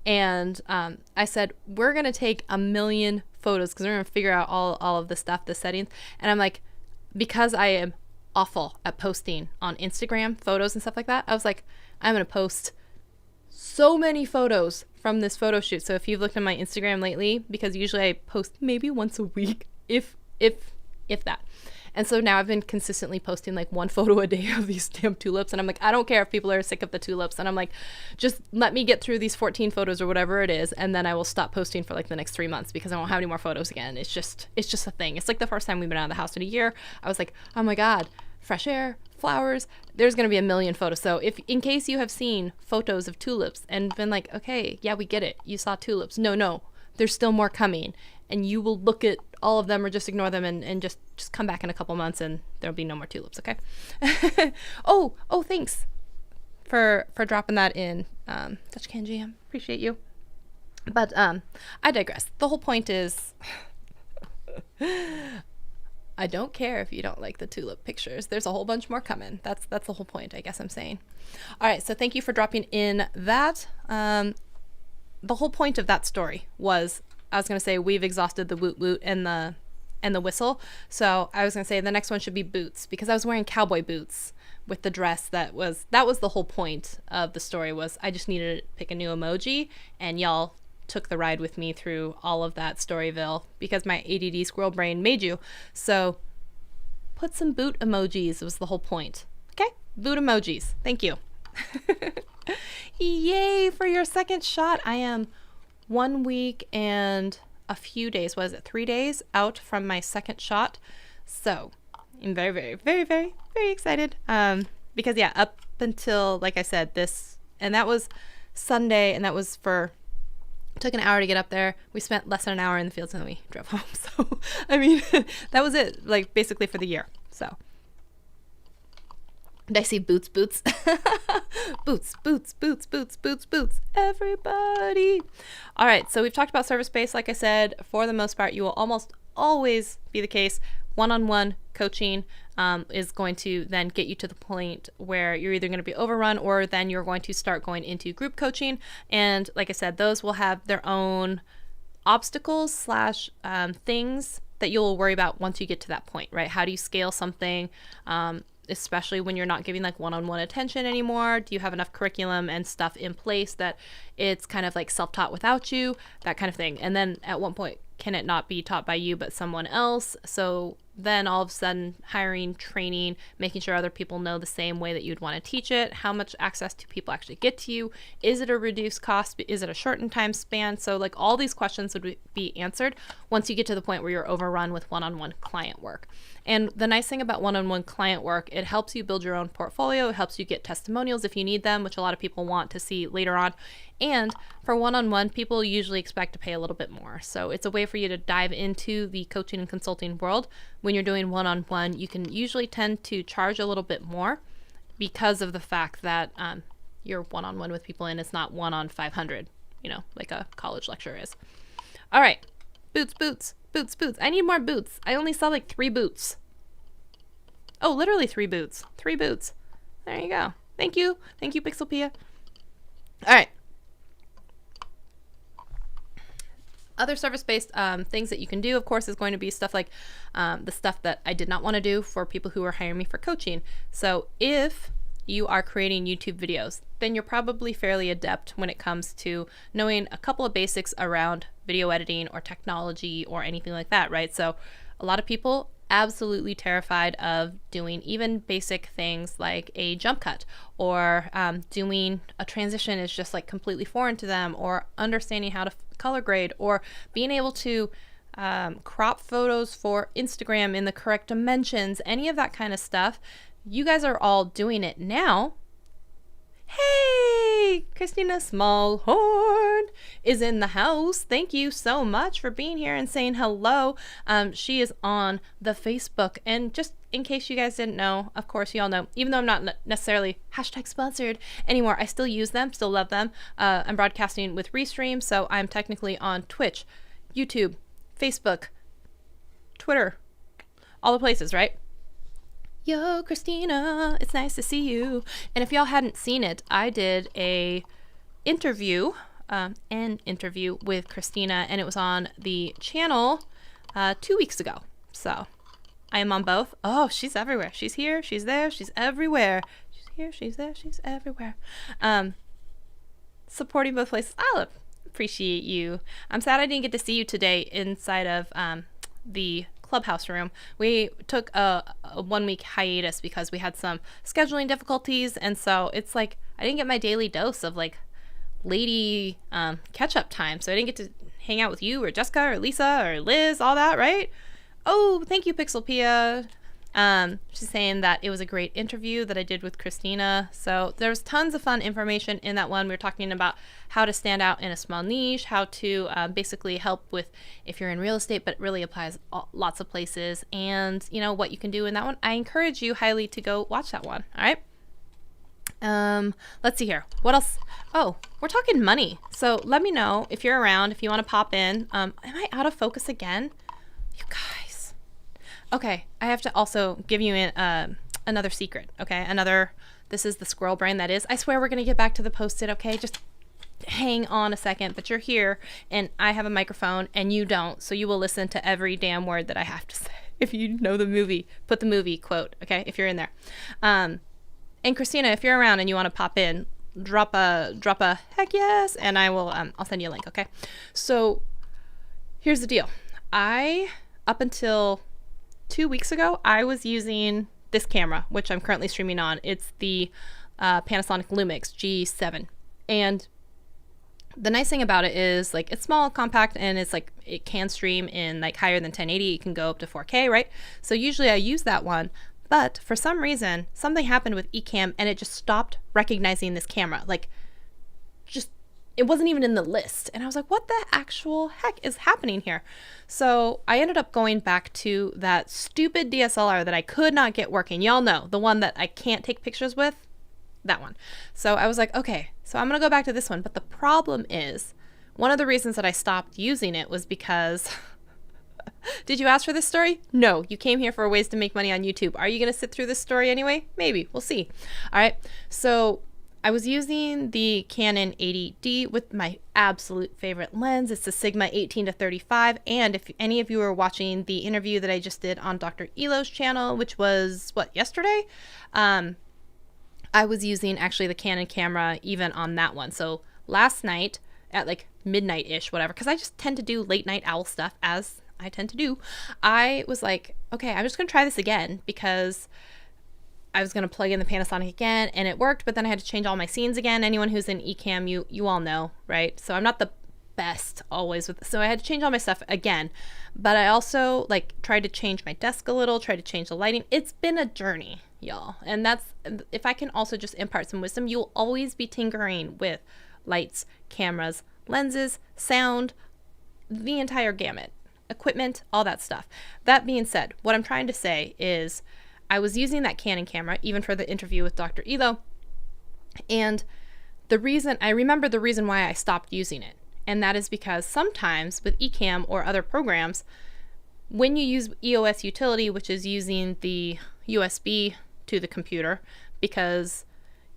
and I said, we're going to take 1 million photos because we're going to figure out all of the stuff, the settings. And I'm like, because I am awful at posting on Instagram photos and stuff like that, I was like, I'm going to post so many photos from this photo shoot. So if you've looked at my Instagram lately, because usually I post maybe once a week, if that. And so now I've been consistently posting like 1 photo a day of these damn tulips. And I'm like, I don't care if people are sick of the tulips. And I'm like, just let me get through these 14 photos or whatever it is. And then I will stop posting for like the next 3 months because I won't have any more photos again. It's just a thing. It's like the first time we've been out of the house in a year. I was like, oh my God, fresh air, flowers, there's going to be 1 million photos. So if in case you have seen photos of tulips and been like, okay, yeah, we get it. You saw tulips. No, there's still more coming. And you will look at all of them or just ignore them and just come back in a couple months and there'll be no more tulips, okay? oh, thanks for dropping that in. Dutch Can GM, appreciate you. But I digress. The whole point is I don't care if you don't like the tulip pictures. There's a whole bunch more coming. That's the whole point, I guess I'm saying. All right, so thank you for dropping in that. The whole point of that story was, I was going to say, we've exhausted the woot woot and the whistle. So I was going to say the next one should be boots, because I was wearing cowboy boots with the dress. That was the whole point of the story, was I just needed to pick a new emoji, and y'all took the ride with me through all of that Storyville because my ADD squirrel brain made you. So put some boot emojis was the whole point. Okay? Boot emojis. Thank you. Yay for your second shot. I am 1 week and a few days, was it 3 days out from my second shot. So I'm very, very, very, very, very excited. Because yeah, up until, like I said, and that was Sunday, and that was took an hour to get up there. We spent less than an hour in the fields and then we drove home. So, I mean, that was it, like basically for the year. So, did I see boots? boots, everybody. All right, so we've talked about service-based. Like I said, for the most part, you will almost always be the case. One-on-one coaching is going to then get you to the point where you're either going to be overrun, or then you're going to start going into group coaching. And like I said, those will have their own obstacles slash things that you'll worry about once you get to that point, right? How do you scale something, especially when you're not giving like one-on-one attention anymore? Do you have enough curriculum and stuff in place that it's kind of like self-taught without you, that kind of thing. And then at one point, can it not be taught by you but someone else? So then all of a sudden hiring, training, making sure other people know the same way that you'd want to teach it, how much access do people actually get to you? Is it a reduced cost? Is it a shortened time span? So like all these questions would be answered once you get to the point where you're overrun with one-on-one client work. And the nice thing about one-on-one client work, it helps you build your own portfolio. It helps you get testimonials if you need them, which a lot of people want to see later on. And for one-on-one, people usually expect to pay a little bit more. So it's a way for you to dive into the coaching and consulting world. When you're doing one-on-one, you can usually tend to charge a little bit more because of the fact that you're one-on-one with people and it's not 1 on 500, you know, like a college lecture is. All right, boots, boots, boots, boots. I need more boots. I only saw like 3 boots. Oh, literally 3 boots. 3 boots. There you go. Thank you. Thank you, Pixelpia. All right. Other service-based things that you can do, of course, is going to be stuff like the stuff that I did not want to do for people who are hiring me for coaching. So if you are creating YouTube videos, then you're probably fairly adept when it comes to knowing a couple of basics around video editing or technology or anything like that, right? So a lot of people absolutely terrified of doing even basic things like a jump cut, or doing a transition is just like completely foreign to them, or understanding how to color grade, or being able to crop photos for Instagram in the correct dimensions, any of that kind of stuff. You guys are all doing it now. Hey, Christina Smallhorn is in the house. Thank you so much for being here and saying hello. She is on the Facebook. And just in case you guys didn't know, of course, you all know, even though I'm not necessarily #sponsored anymore, I still use them, still love them. I'm broadcasting with Restream, so I'm technically on Twitch, YouTube, Facebook, Twitter, all the places, right? Yo, Christina, it's nice to see you. And if y'all hadn't seen it, I did an interview with Christina, and it was on the channel 2 weeks ago. So I am on both. Oh, she's everywhere. She's here, she's there, she's everywhere. She's here, she's there, she's everywhere. Supporting both places. I appreciate you. I'm sad I didn't get to see you today inside of the Clubhouse room. We took a 1 week hiatus because we had some scheduling difficulties, and so it's like I didn't get my daily dose of like lady catch-up time, so I didn't get to hang out with you or Jessica or Lisa or Liz, all that, right? Oh, thank you, Pixelpia. She's saying that it was a great interview that I did with Christina. So there was tons of fun information in that one. We were talking about how to stand out in a small niche, how to basically help with if you're in real estate, but it really applies lots of places, and you know what you can do in that one. I encourage you highly to go watch that one. All right. Let's see here. What else? Oh, we're talking money. So let me know if you're around, if you want to pop in. Am I out of focus again? You guys. Okay, I have to also give you another secret, okay? This is the squirrel brain that is. I swear we're going to get back to the post-it, okay? Just hang on a second, but you're here, and I have a microphone, and you don't, so you will listen to every damn word that I have to say. If you know the movie, put the movie quote, okay? If you're in there. And Christina, if you're around and you want to pop in, drop a heck yes, and I will, I'll send you a link, okay? So here's the deal. Up until 2 weeks ago, I was using this camera, which I'm currently streaming on. It's the Panasonic Lumix G7. And the nice thing about it is like it's small, compact, and it's like it can stream in like higher than 1080. It can go up to 4K, right? So usually I use that one. But for some reason, something happened with Ecamm and it just stopped recognizing this camera. Like, just it wasn't even in the list. And I was like, what the actual heck is happening here? So I ended up going back to that stupid DSLR that I could not get working. Y'all know, the one that I can't take pictures with, that one. So I was like, okay, so I'm gonna go back to this one. But the problem is, one of the reasons that I stopped using it was because, did you ask for this story? No, you came here for ways to make money on YouTube. Are you gonna sit through this story anyway? Maybe, we'll see. All right, so I was using the Canon 80D with my absolute favorite lens. It's the Sigma 18-35. And if any of you are watching the interview that I just did on Dr. Elo's channel, which was, what, yesterday? I was using actually the Canon camera even on that one. So last night at like midnight-ish, whatever, because I just tend to do late night owl stuff, as I tend to do. I was like, okay, I'm just going to try this again, because I was going to plug in the Panasonic again and it worked, but then I had to change all my scenes again. Anyone who's in eCam, you all know, right? So I'm not the best always with, so I had to change all my stuff again. But I also like tried to change my desk a little, tried to change the lighting. It's been a journey, y'all. And that's, if I can also just impart some wisdom, you'll always be tinkering with lights, cameras, lenses, sound, the entire gamut, equipment, all that stuff. That being said, what I'm trying to say is I was using that Canon camera even for the interview with Dr. Elo, and I remember the reason why I stopped using it, and that is because sometimes with eCam or other programs, when you use EOS utility, which is using the USB to the computer, because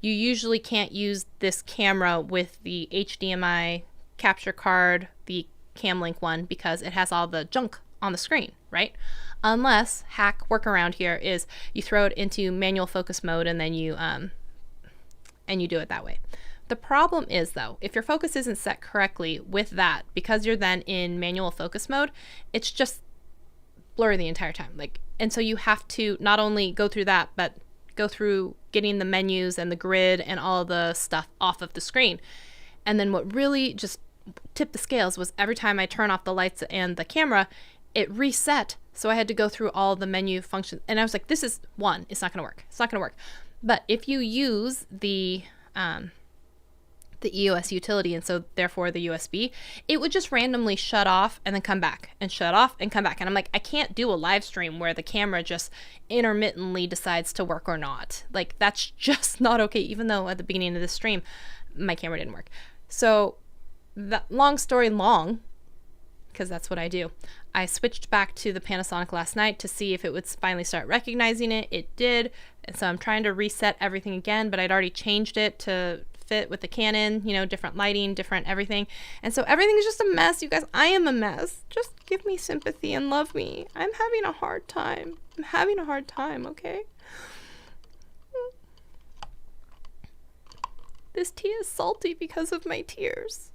you usually can't use this camera with the HDMI capture card, the CamLink one, because it has all the junk on the screen, right? Unless hack workaround here is you throw it into manual focus mode and then you do it that way. The problem is though, if your focus isn't set correctly with that, because you're then in manual focus mode, it's just blurry the entire time. And so you have to not only go through that, but go through getting the menus and the grid and all the stuff off of the screen. And then what really just tipped the scales was every time I turn off the lights and the camera, it reset. So I had to go through all the menu functions. And I was like, this is it's not going to work. It's not going to work. But if you use the EOS utility, and so therefore the USB, it would just randomly shut off and then come back and shut off and come back. And I'm like, I can't do a live stream where the camera just intermittently decides to work or not. Like, that's just not okay, even though at the beginning of the stream, my camera didn't work. So that long story long, because that's what I do, I switched back to the Panasonic last night to see if it would finally start recognizing it. It did. And so I'm trying to reset everything again, but I'd already changed it to fit with the Canon, different lighting, different everything. And so everything is just a mess, you guys. I am a mess. Just give me sympathy and love me. I'm having a hard time. Okay? This tea is salty because of my tears.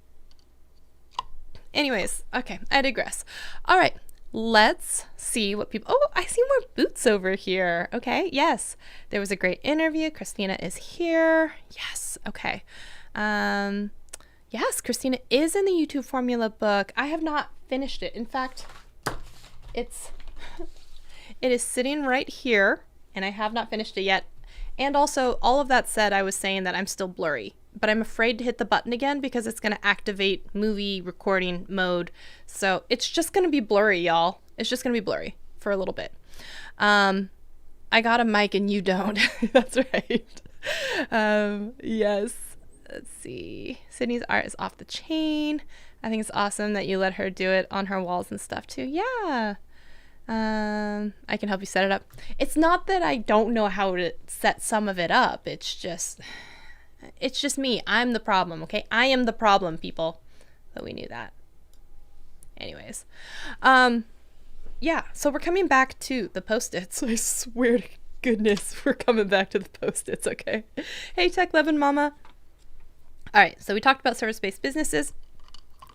Anyways, okay, I digress. All right, let's see what people... Oh, I see more boots over here. Okay, yes. There was a great interview. Christina is here. Yes, okay. Yes, Christina is in the YouTube formula book. I have not finished it. In fact, it is sitting right here, and I have not finished it yet. And also, all of that said, I was saying that I'm still blurry, but I'm afraid to hit the button again because it's going to activate movie recording mode. So it's just going to be blurry, y'all. It's just going to be blurry for a little bit. I got a mic and you don't. That's right. Yes. Let's see. Sydney's art is off the chain. I think it's awesome that you let her do it on her walls and stuff too. Yeah. I can help you set it up. It's not that I don't know how to set some of it up. It's just me. I'm the problem, okay? I am the problem, people. But we knew that. Anyways. Yeah, so we're coming back to the Post-its. I swear to goodness, we're coming back to the Post-its, okay? Hey, Tech Levin Mama. All right, so we talked about service-based businesses.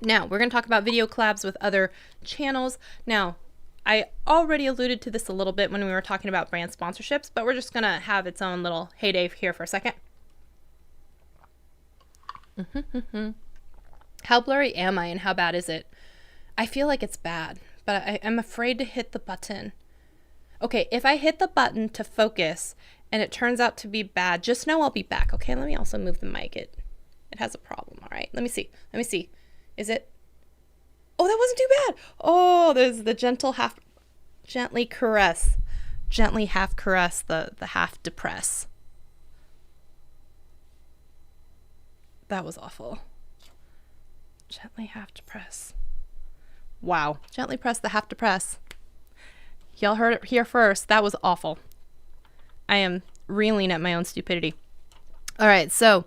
Now, we're going to talk about video collabs with other channels. Now, I already alluded to this a little bit when we were talking about brand sponsorships, but we're just going to have its own little heyday here for a second. How blurry am I and how bad is it? I feel like it's bad, but I'm afraid to hit the button. Okay, if I hit the button to focus and it turns out to be bad, just know I'll be back. Okay, let me also move the mic. It has a problem. All right, let me see. Is it? Oh, that wasn't too bad. Oh, there's the gently half caress, the half depress. That was awful. Gently half depress. Wow. Gently press the half depress. Y'all heard it here first. That was awful. I am reeling at my own stupidity. All right, so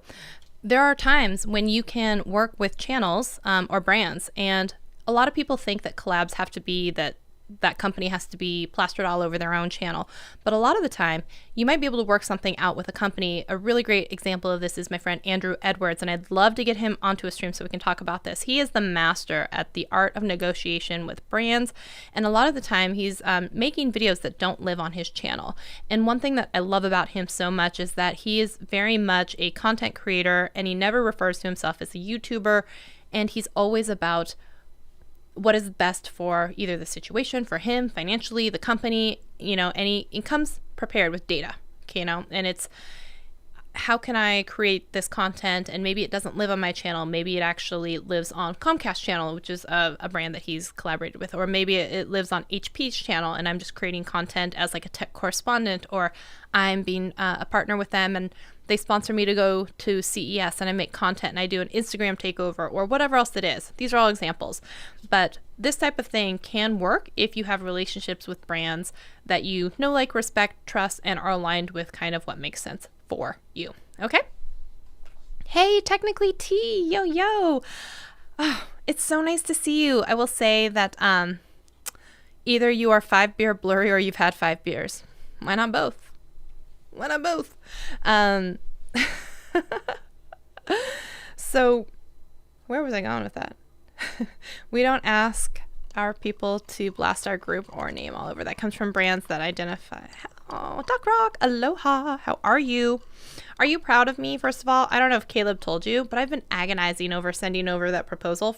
there are times when you can work with channels or brands, and a lot of people think that collabs have to be that that company has to be plastered all over their own channel. But a lot of the time, you might be able to work something out with a company. A really great example of this is my friend Andrew Edwards, and I'd love to get him onto a stream so we can talk about this. He is the master at the art of negotiation with brands, and a lot of the time he's making videos that don't live on his channel. And one thing that I love about him so much is that he is very much a content creator, and he never refers to himself as a YouTuber, and he's always about what is best for either the situation, for him, financially, the company, and he comes prepared with data, and it's, how can I create this content? And maybe it doesn't live on my channel. Maybe it actually lives on Comcast channel, which is a brand that he's collaborated with, or maybe it lives on HP's channel and I'm just creating content as like a tech correspondent, or I'm being a partner with them and they sponsor me to go to CES and I make content and I do an Instagram takeover or whatever else it is. These are all examples. But this type of thing can work if you have relationships with brands that you know, like, respect, trust, and are aligned with kind of what makes sense for you. Okay? Hey, Technically T, yo. Oh, it's so nice to see you. I will say that either you are 5 beer blurry or you've had 5 beers. Why not both? So where was I going with that? We don't ask our people to blast our group or name all over. That comes from brands that identify. Oh, Doc Rock, aloha. How are you? Are you proud of me? First of all, I don't know if Caleb told you, but I've been agonizing over sending over that proposal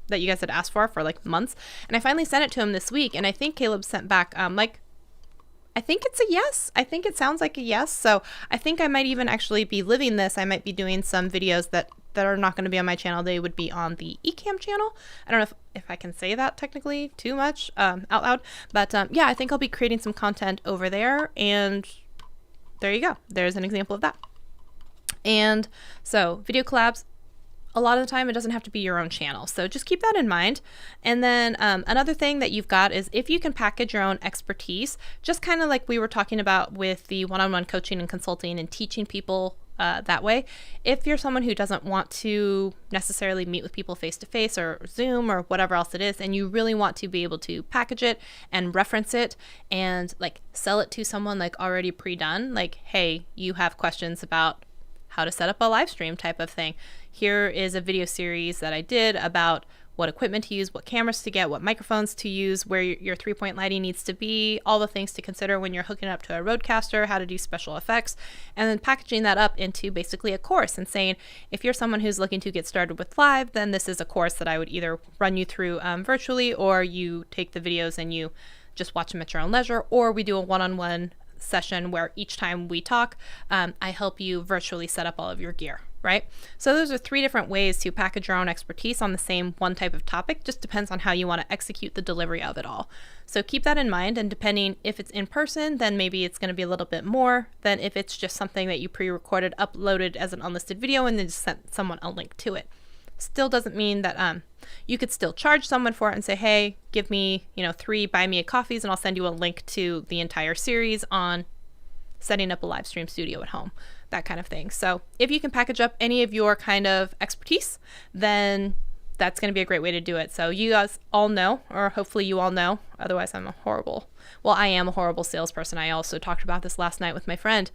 that you guys had asked for like months. And I finally sent it to him this week. And I think Caleb sent back I think it's a yes. I think it sounds like a yes. So I think I might even actually be living this. I might be doing some videos that are not going to be on my channel. They would be on the Ecamm channel. I don't know if I can say that technically too much out loud. But yeah, I think I'll be creating some content over there. And there you go. There's an example of that. And so video collabs, a lot of the time it doesn't have to be your own channel. So just keep that in mind. And then another thing that you've got is if you can package your own expertise, just kind of like we were talking about with the one-on-one coaching and consulting and teaching people that way. If you're someone who doesn't want to necessarily meet with people face-to-face or Zoom or whatever else it is, and you really want to be able to package it and reference it and like sell it to someone like already pre-done, like, hey, you have questions about how to set up a live stream type of thing. Here is a video series that I did about what equipment to use, what cameras to get, what microphones to use, where your 3-point lighting needs to be, all the things to consider when you're hooking up to a Rodecaster, how to do special effects, and then packaging that up into basically a course and saying, if you're someone who's looking to get started with live, then this is a course that I would either run you through virtually, or you take the videos and you just watch them at your own leisure, or we do a one-on-one session where each time we talk, I help you virtually set up all of your gear, right? So those are 3 different ways to package your own expertise on the same one type of topic. Just depends on how you want to execute the delivery of it all. So keep that in mind, and depending if it's in person, then maybe it's going to be a little bit more than if it's just something that you pre-recorded, uploaded as an unlisted video, and then just sent someone a link to it. Still doesn't mean that you could still charge someone for it and say, hey, give me 3 buy me a coffees and I'll send you a link to the entire series on setting up a live stream studio at home, that kind of thing. So if you can package up any of your kind of expertise, then that's going to be a great way to do it. So you guys all know, or hopefully you all know, otherwise I am a horrible salesperson. I also talked about this last night with my friend.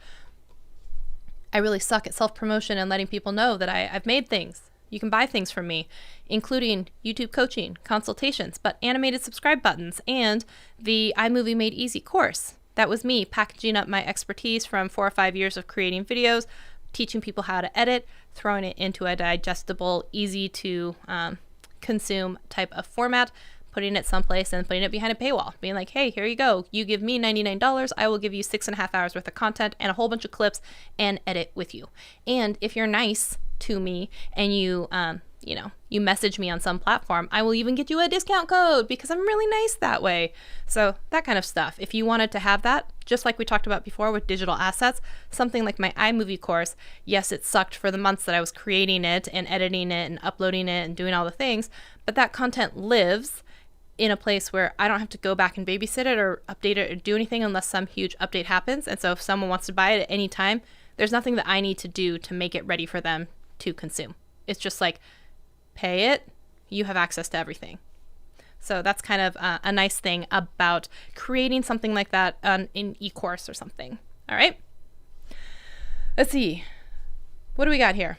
I really suck at self-promotion and letting people know that I've made things. You can buy things from me, including YouTube coaching, consultations, but animated subscribe buttons, and the iMovie Made Easy course. That was me packaging up my expertise from 4 or 5 years of creating videos, teaching people how to edit, throwing it into a digestible, easy to consume type of format, putting it someplace and putting it behind a paywall, being like, hey, here you go. You give me $99. I will give you 6.5 hours worth of content and a whole bunch of clips and edit with you. And if you're nice to me and you message me on some platform, I will even get you a discount code because I'm really nice that way. So that kind of stuff. If you wanted to have that, just like we talked about before with digital assets, something like my iMovie course, yes, it sucked for the months that I was creating it and editing it and uploading it and doing all the things, but that content lives in a place where I don't have to go back and babysit it or update it or do anything unless some huge update happens. And so if someone wants to buy it at any time, there's nothing that I need to do to make it ready for them to consume. It's just like, pay it, you have access to everything. So that's kind of a nice thing about creating something like that in e-course or something. All right. Let's see. What do we got here?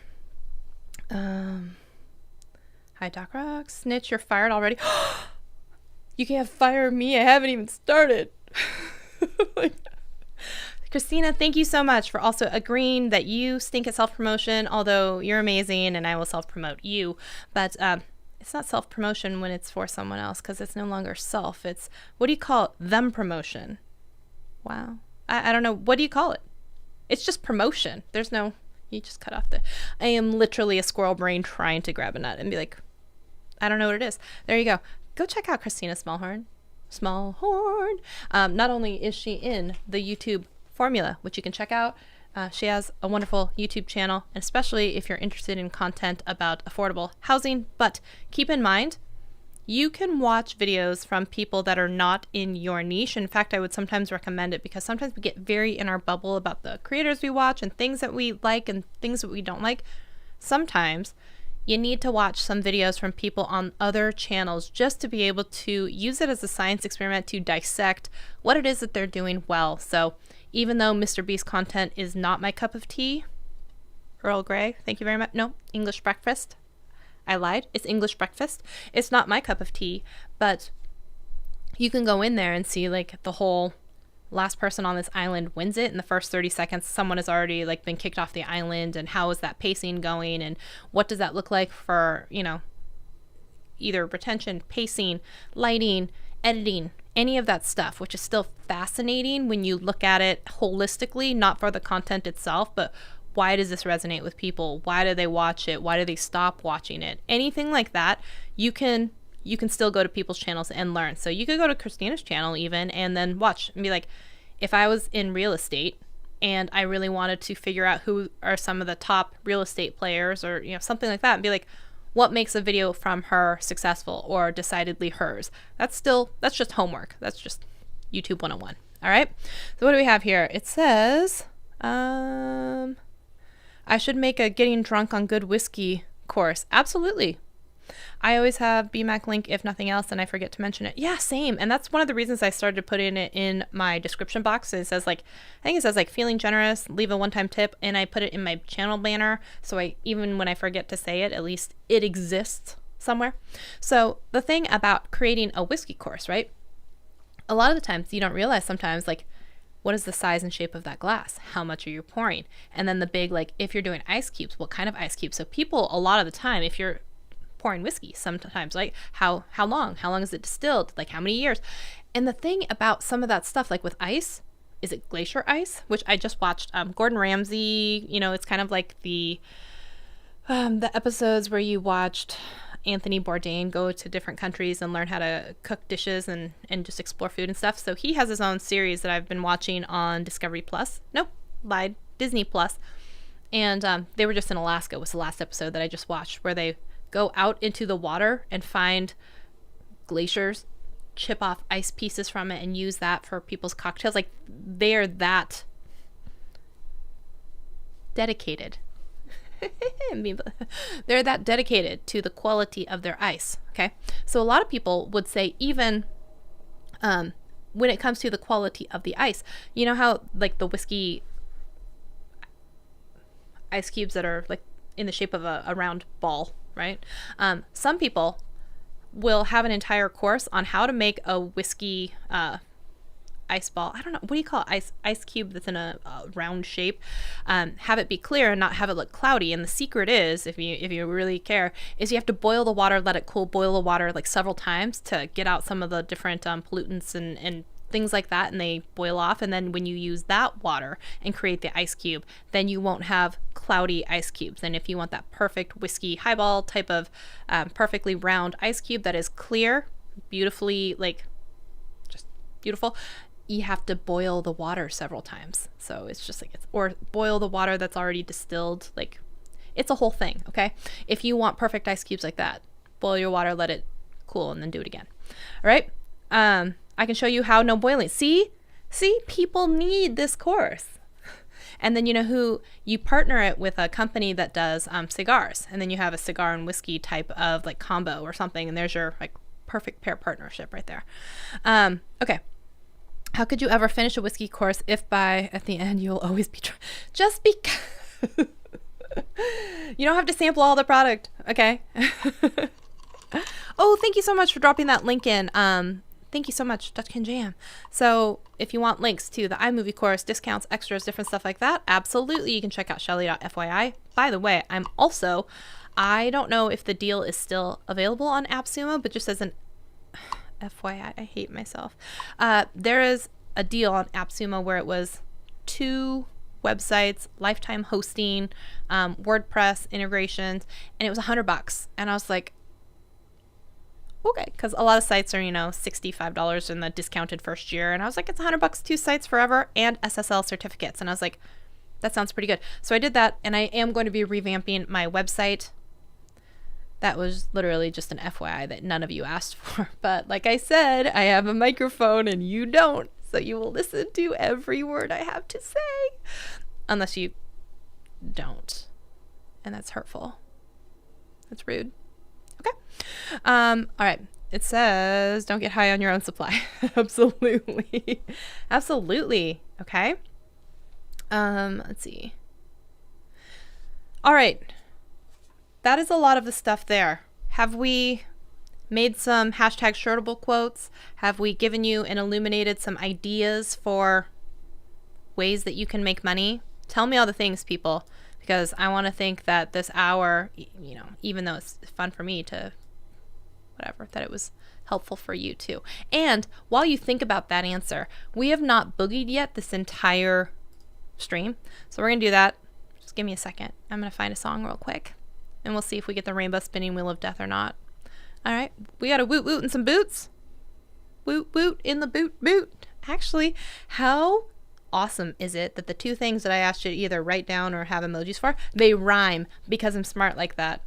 Hi, Doc Rock. Snitch, you're fired already. You can't fire me. I haven't even started. Christina, thank you so much for also agreeing that you stink at self-promotion, although you're amazing and I will self-promote you. But it's not self-promotion when it's for someone else because it's no longer self. It's, what do you call it? Them promotion. Wow. I don't know. What do you call it? It's just promotion. There's no, you just cut off the, I am literally a squirrel brain trying to grab a nut and be like, I don't know what it is. There you go. Go check out Christina Smallhorn. Not only is she in the YouTube formula, which you can check out, she has a wonderful YouTube channel, especially if you're interested in content about affordable housing. But keep in mind, you can watch videos from people that are not in your niche. In fact, I would sometimes recommend it because sometimes we get very in our bubble about the creators we watch and things that we like and things that we don't like. Sometimes you need to watch some videos from people on other channels just to be able to use it as a science experiment to dissect what it is that they're doing well. So even though Mr. Beast content is not my cup of tea, Earl Grey, thank you very much. No, English breakfast. I lied. It's English breakfast. It's not my cup of tea, but you can go in there and see like the whole last person on this island wins it in the first 30 seconds. Someone has already like been kicked off the island, and how is that pacing going, and what does that look like for, you know, either retention, pacing, lighting, editing, any of that stuff, which is still fascinating when you look at it holistically, not for the content itself, but why does this resonate with people? Why do they watch it? Why do they stop watching it? Anything like that, you can still go to people's channels and learn. So you could go to Christina's channel even and then watch and be like, if I was in real estate and I really wanted to figure out who are some of the top real estate players or, you know, something like that, and be like, what makes a video from her successful or decidedly hers? That's just homework. That's just YouTube 101. All right. So what do we have here? It says, I should make a getting drunk on good whiskey course. Absolutely. I always have BMAC link if nothing else, and I forget to mention it. Yeah, same. And that's one of the reasons I started putting it in my description box. It says like, I think it says like feeling generous, leave a one-time tip, and I put it in my channel banner. So even when I forget to say it, at least it exists somewhere. So the thing about creating a whiskey course, right? A lot of the times you don't realize sometimes like, what is the size and shape of that glass? How much are you pouring? And then the big, like if you're doing ice cubes, what kind of ice cubes? So people, a lot of the time, if you're pouring whiskey, sometimes like how long is it distilled, like how many years? And the thing about some of that stuff, like with ice, is it glacier ice, which I just watched Gordon Ramsay, you know, it's kind of like the episodes where you watched Anthony Bourdain go to different countries and learn how to cook dishes and just explore food and stuff. So he has his own series that I've been watching on Discovery Plus. Nope, lied, Disney Plus. And they were just in Alaska, was the last episode that I just watched, where they go out into the water and find glaciers, chip off ice pieces from it, and use that for people's cocktails. Like, they're that dedicated. They're that dedicated to the quality of their ice. Okay. So a lot of people would say, even when it comes to the quality of the ice, you know how like the whiskey ice cubes that are like in the shape of a round ball, right? Some people will have an entire course on how to make a whiskey ice ball. I don't know, what do you call it? Ice cube that's in a round shape. Have it be clear and not have it look cloudy. And the secret is, if you really care, is you have to boil the water, let it cool, boil the water like several times to get out some of the different pollutants and things like that, and they boil off. And then when you use that water and create the ice cube, then you won't have cloudy ice cubes. And if you want that perfect whiskey highball type of perfectly round ice cube that is clear, beautifully, like just beautiful, you have to boil the water several times. So it's just like, or boil the water that's already distilled. Like, it's a whole thing. Okay. If you want perfect ice cubes like that, boil your water, let it cool, and then do it again. All right. I can show you how no boiling. See, people need this course. And then, you know, who you partner it with a company that does cigars, and then you have a cigar and whiskey type of like combo or something. And there's your like perfect pair partnership right there. Okay. How could you ever finish a whiskey course if at the end you'll always be just because you don't have to sample all the product, okay? Oh, thank you so much for dropping that link in. Thank you so much, Dutch Can Jam. So if you want links to the iMovie course, discounts, extras, different stuff like that, absolutely, you can check out shelly.fyi. By the way, I don't know if the deal is still available on AppSumo, but just as an FYI, I hate myself. There is a deal on AppSumo where it was 2 websites, lifetime hosting, WordPress integrations, and it was $100. And I was like, okay, because a lot of sites are, $65 in the discounted first year. And I was like, it's $100, 2 sites forever, and SSL certificates. And I was like, that sounds pretty good. So I did that, and I am going to be revamping my website. That was literally just an FYI that none of you asked for. But like I said, I have a microphone and you don't. So you will listen to every word I have to say. Unless you don't. And that's hurtful. That's rude. Okay. All right. It says, don't get high on your own supply. Absolutely. Absolutely. Okay. Let's see. All right. That is a lot of the stuff there. Have we made some hashtag shirtable quotes? Have we given you and illuminated some ideas for ways that you can make money? Tell me all the things, people, because I want to think that this hour, even though it's fun for me to whatever, that it was helpful for you too. And while you think about that answer, we have not boogied yet this entire stream. So we're going to do that. Just give me a second. I'm going to find a song real quick. And we'll see if we get the rainbow spinning wheel of death or not. All right. We got a woot woot and some boots. Woot woot in the boot boot. Actually, how awesome is it that the 2 things that I asked you to either write down or have emojis for, they rhyme because I'm smart like that.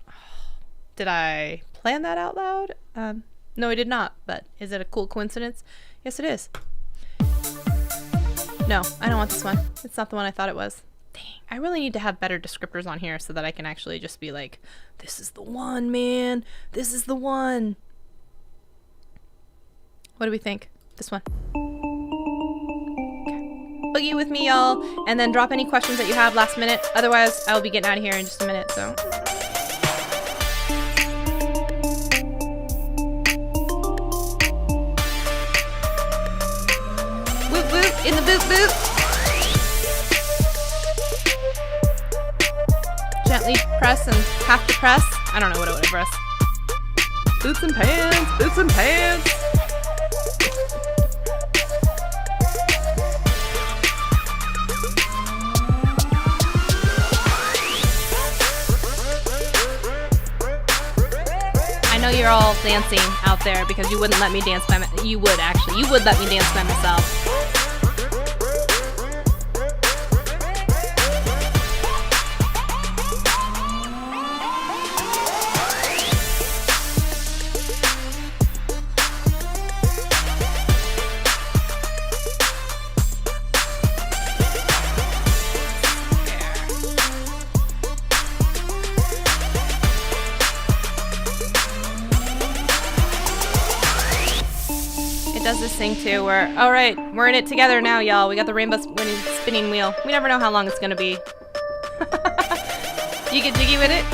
Did I plan that out loud? No, I did not. But is it a cool coincidence? Yes, it is. No, I don't want this one. It's not the one I thought it was. Dang, I really need to have better descriptors on here so that I can actually just be like, this is the one, man. This is the one. What do we think? This one. Okay. Boogie with me, y'all. And then drop any questions that you have last minute. Otherwise, I'll be getting out of here in just a minute, so. Woot woot in the boot boot. Gently press and have to press. I don't know what it would press. Boots and pants, boots and pants. I know you're all dancing out there because you wouldn't let me dance by myself. You would actually. You would let me dance by myself. Does this thing too where, all right, we're in it together now, y'all. We got the rainbow spinning wheel. We never know how long it's gonna be. You get jiggy with it?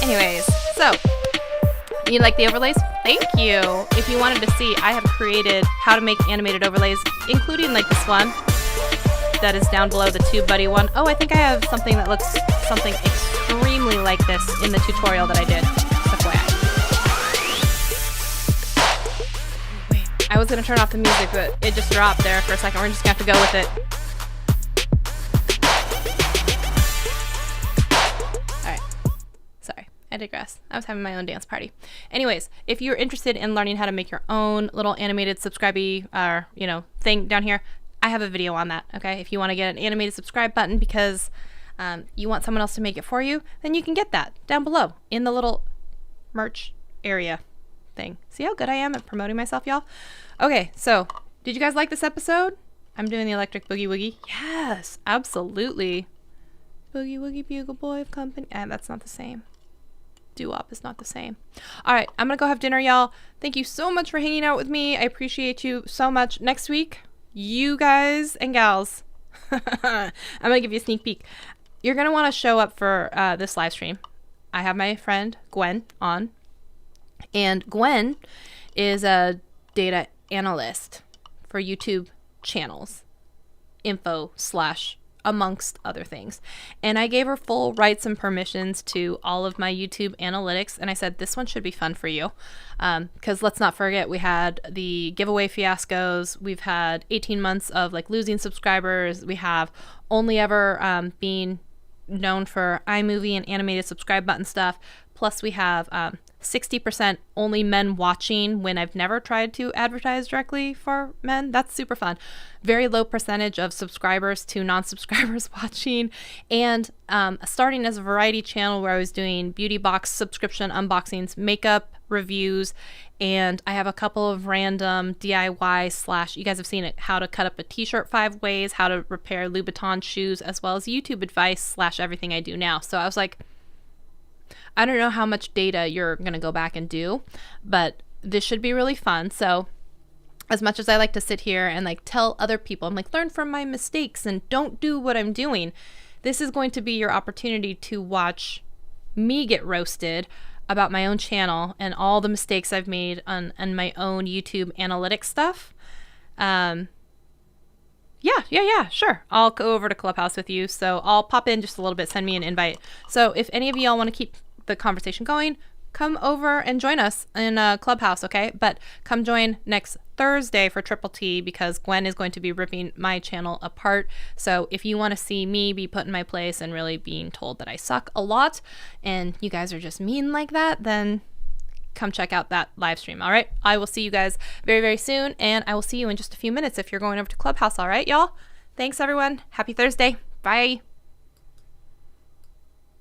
Anyways, so you like the overlays? Thank you. If you wanted to see, I have created how to make animated overlays, including like this one. That is down below, the TubeBuddy one. Oh, I think I have something that looks something extremely like this in the tutorial that I did. FYI. Wait, I was gonna turn off the music, but it just dropped there for a second. We're just gonna have to go with it. All right. Sorry, I digress. I was having my own dance party. Anyways, if you're interested in learning how to make your own little animated subscribe-y, thing down here, I have a video on that, okay? If you want to get an animated subscribe button because you want someone else to make it for you, then you can get that down below in the little merch area thing. See how good I am at promoting myself, y'all? Okay, so did you guys like this episode? I'm doing the electric boogie woogie. Yes, absolutely. Boogie woogie bugle boy of company. And that's not the same. Doo-wop is not the same. All right, I'm gonna go have dinner, y'all. Thank you so much for hanging out with me. I appreciate you so much. Next week, you guys and gals, I'm gonna give you a sneak peek. You're gonna want to show up for this live stream. I have my friend Gwen on, and Gwen is a data analyst for YouTube channels, info / amongst other things. And I gave her full rights and permissions to all of my YouTube analytics. And I said, this one should be fun for you. Because let's not forget, we had the giveaway fiascos. We've had 18 months of like losing subscribers. We have only ever being known for iMovie and animated subscribe button stuff. Plus we have 60% only men watching when I've never tried to advertise directly for men. That's super fun. Very low percentage of subscribers to non-subscribers watching. And starting as a variety channel where I was doing beauty box subscription unboxings, makeup reviews, and I have a couple of random DIY / you guys have seen it, how to cut up a t-shirt 5 ways, how to repair Louboutin shoes, as well as YouTube advice / everything I do now. So I was like, I don't know how much data you're going to go back and do, but this should be really fun. So as much as I like to sit here and like tell other people, I'm like, learn from my mistakes and don't do what I'm doing. This is going to be your opportunity to watch me get roasted about my own channel and all the mistakes I've made on my own YouTube analytics stuff. Yeah, sure. I'll go over to Clubhouse with you. So I'll pop in just a little bit, send me an invite. So if any of y'all want to keep the conversation going, come over and join us in Clubhouse, okay? But come join next Thursday for Triple T because Gwen is going to be ripping my channel apart. So if you want to see me be put in my place and really being told that I suck a lot and you guys are just mean like that, then come check out that live stream, all right? I will see you guys very, very soon, and I will see you in just a few minutes if you're going over to Clubhouse, all right, y'all? Thanks, everyone. Happy Thursday. Bye.